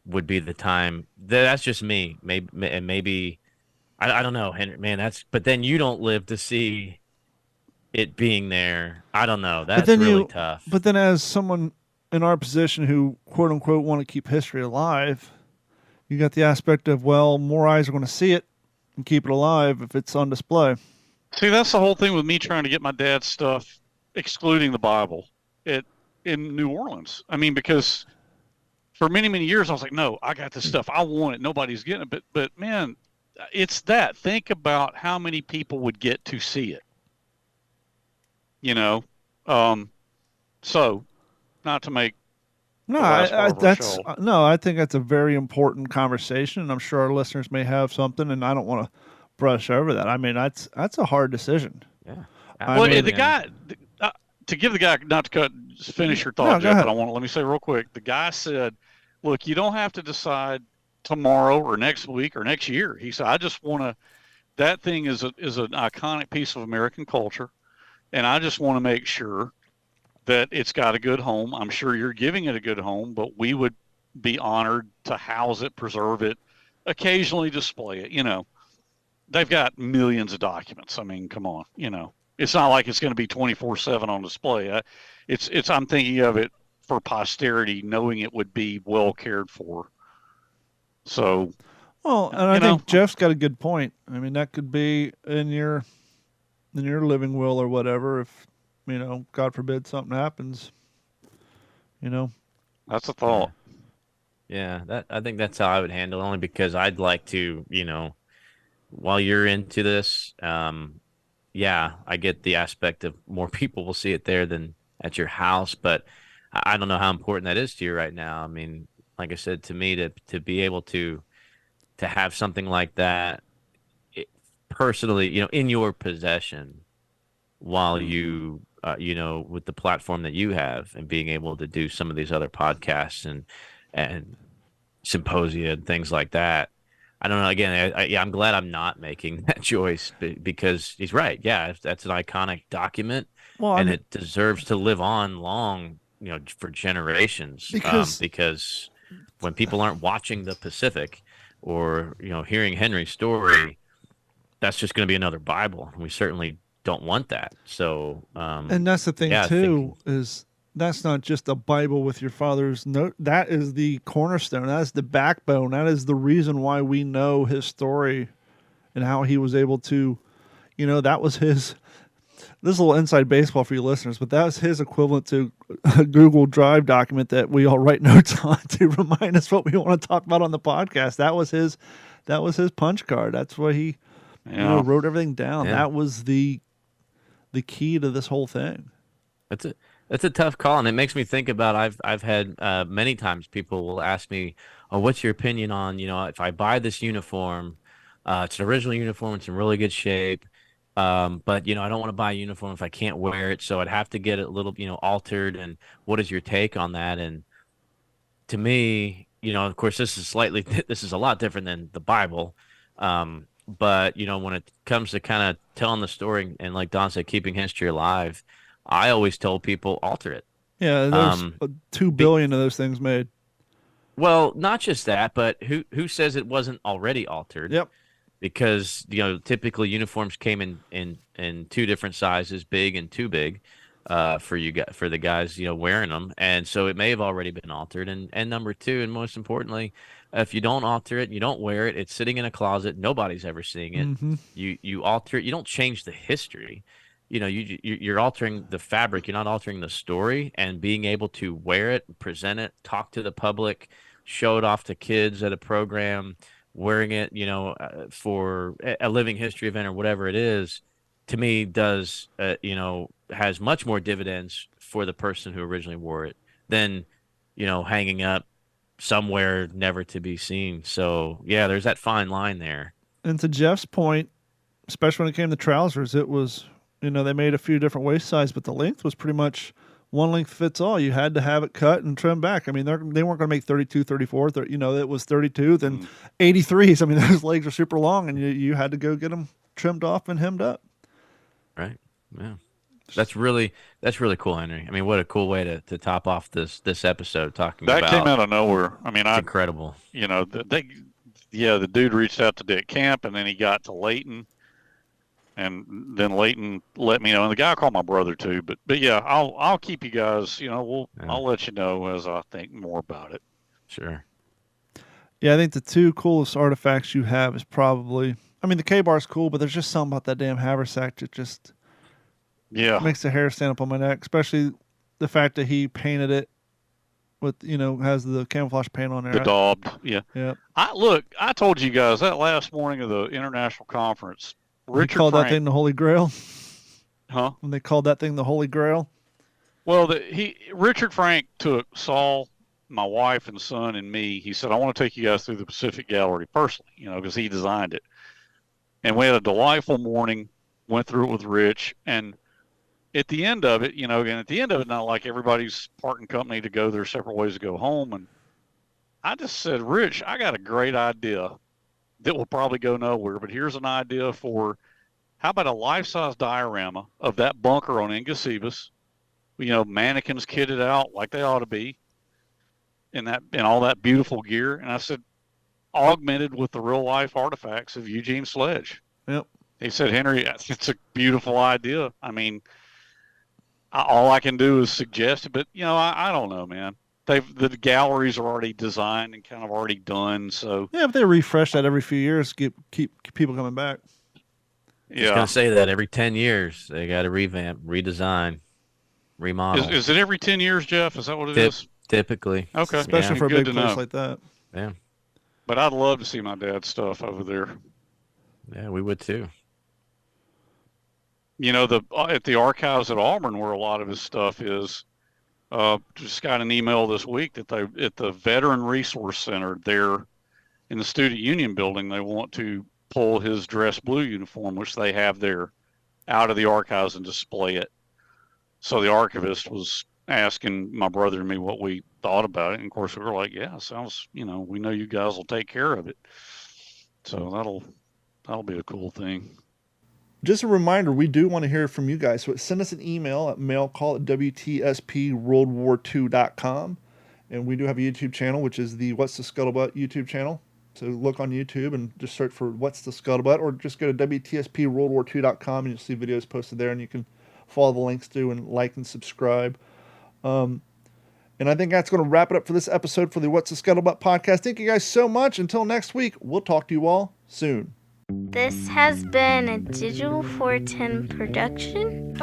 would be the time. That's just me. Maybe I don't know, Henry. Man, but then you don't live to see it being there. I don't know. But That's then really you, tough. but then as someone in our position who quote unquote want to keep history alive, you got the aspect of, well, more eyes are going to see it and keep it alive if it's on display. See, that's the whole thing with me trying to get my dad's stuff, excluding the Bible, in New Orleans. I mean, because for many, many years I was like, no, I got this stuff. I want it. Nobody's getting it. But man, it's that. Think about how many people would get to see it. You know, so not to make No, the last part of our show. I think that's a very important conversation, and I'm sure our listeners may have something, and I don't want to brush over that. I mean, that's a hard decision. Yeah. Well, mean- the guy, to give the guy, not to cut, just finish your thought, No, go Jeff, ahead. but let me say real quick. The guy said, look, you don't have to decide tomorrow or next week or next year. He said, I just want to, that thing is an iconic piece of American culture. And I just want to make sure that it's got a good home. I'm sure you're giving it a good home, but we would be honored to house it, preserve it, occasionally display it. You know, they've got millions of documents. I mean, come on, you know, it's not like it's going to be 24/7 on display. I'm thinking of it for posterity, knowing it would be well cared for. So, well, and I think Jeff's got a good point. I mean, that could be in your living will or whatever. If God forbid something happens, that's a thought. Yeah, I think that's how I would handle it, only because I'd like to, while you're into this, yeah, I get the aspect of more people will see it there than at your house, but I don't know how important that is to you right now. I mean, like I said, to me, to be able to have something like that personally, in your possession, while you, with the platform that you have and being able to do some of these other podcasts and symposia and things like that. I don't know. Again, I'm glad I'm not making that choice because he's right. Yeah, that's an iconic document, and it deserves to live on long, for generations. Because when people aren't watching the Pacific or hearing Henry's story, that's just going to be another Bible. We certainly don't want that. So, and that's the thing too, is that's not just a Bible with your father's note. That is the cornerstone. That is the backbone. That is the reason why we know his story and how he was able to, that was his. This is a little inside baseball for you listeners, but that was his equivalent to a Google Drive document that we all write notes on to remind us what we want to talk about on the podcast. That was his punch card. That's why he wrote everything down. Yeah. That was the key to this whole thing. That's a tough call, and it makes me think about I've had many times people will ask me, "Oh, what's your opinion on if I buy this uniform? It's an original uniform, it's in really good shape, but I don't want to buy a uniform if I can't wear it, so I'd have to get it a little altered. And what is your take on that?" And to me, of course, this is a lot different than the Bible, but when it comes to kind of telling the story and like Don said, keeping history alive. I always told people alter it. Yeah, there's 2 billion of those things made. Well, not just that, but who says it wasn't already altered? Yep. Because typically uniforms came in 2 different sizes, big and too big, for the guys wearing them, and so it may have already been altered. And number 2, and most importantly, if you don't alter it, you don't wear it. It's sitting in a closet. Nobody's ever seeing it. Mm-hmm. You alter it. You don't change the history. You're altering the fabric. You're not altering the story. And being able to wear it, present it, talk to the public, show it off to kids at a program, wearing it, for a living history event or whatever it is, to me does, has much more dividends for the person who originally wore it than, hanging up somewhere never to be seen. So yeah, there's that fine line there. And to Jeff's point, especially when it came to trousers, it was. They made a few different waist sizes, but the length was pretty much one length fits all. You had to have it cut and trimmed back. I mean, they weren't going to make 32, 34. It was 32, then 83s. I mean, those legs are super long, and you had to go get them trimmed off and hemmed up. Right. Yeah. That's really cool, Henry. I mean, what a cool way to top off this episode talking That about. came out of nowhere. I mean, it's incredible. You know, the dude reached out to Dick Camp, and then he got to Leighton, and then Leighton let me know. And the guy called my brother too. But yeah, I'll keep you guys. You know, I'll let you know as I think more about it. Sure. Yeah, I think the two coolest artifacts you have is probably. I mean, the K-bar's cool, but there's just something about that damn haversack that just. Yeah. Makes the hair stand up on my neck, especially the fact that he painted it with, has the camouflage paint on there. The daubed, yeah. Yeah. I told you guys that last morning of the international conference. Richard called Frank, that thing the Holy Grail. Huh? When they called that thing the Holy Grail. Well, Richard Frank took Saul, my wife and son, and me. He said, "I want to take you guys through the Pacific Gallery personally, because he designed it." And we had a delightful morning. Went through it with Rich, and at the end of it, not like everybody's parting company to go their separate ways to go home. And I just said, Rich, I got a great idea that will probably go nowhere, but here's an idea for, how about a life-size diorama of that bunker on Ingusibus, mannequins kitted out like they ought to be, and all that beautiful gear. And I said, augmented with the real-life artifacts of Eugene Sledge. Yep. He said, Henry, it's a beautiful idea. I mean, all I can do is suggest it, but I don't know, man. The galleries are already designed and kind of already done, so yeah. If they refresh that every few years, keep people coming back. Yeah, I was gonna say that every 10 years they got to revamp, redesign, remodel. Is it every 10 years, Jeff? Is that what it is? Typically. Okay, especially for a good big place like that. Yeah. But I'd love to see my dad's stuff over there. Yeah, we would too. At the archives at Auburn, where a lot of his stuff is, just got an email this week that at the Veteran Resource Center there in the Student Union building, they want to pull his dress blue uniform, which they have there, out of the archives and display it. So the archivist was asking my brother and me what we thought about it. And of course we were like, yeah, sounds, we know you guys will take care of it. So that'll be a cool thing. Just a reminder, we do want to hear from you guys. So send us an email at mailcall@WTSPWorldWar2.com. And we do have a YouTube channel, which is the What's the Scuttlebutt YouTube channel. So look on YouTube and just search for What's the Scuttlebutt, or just go to WTSPWorldWar2.com and you'll see videos posted there, and you can follow the links to and like and subscribe. And I think that's going to wrap it up for this episode for the What's the Scuttlebutt podcast. Thank you guys so much. Until next week, we'll talk to you all soon. This has been a Digital 410 production.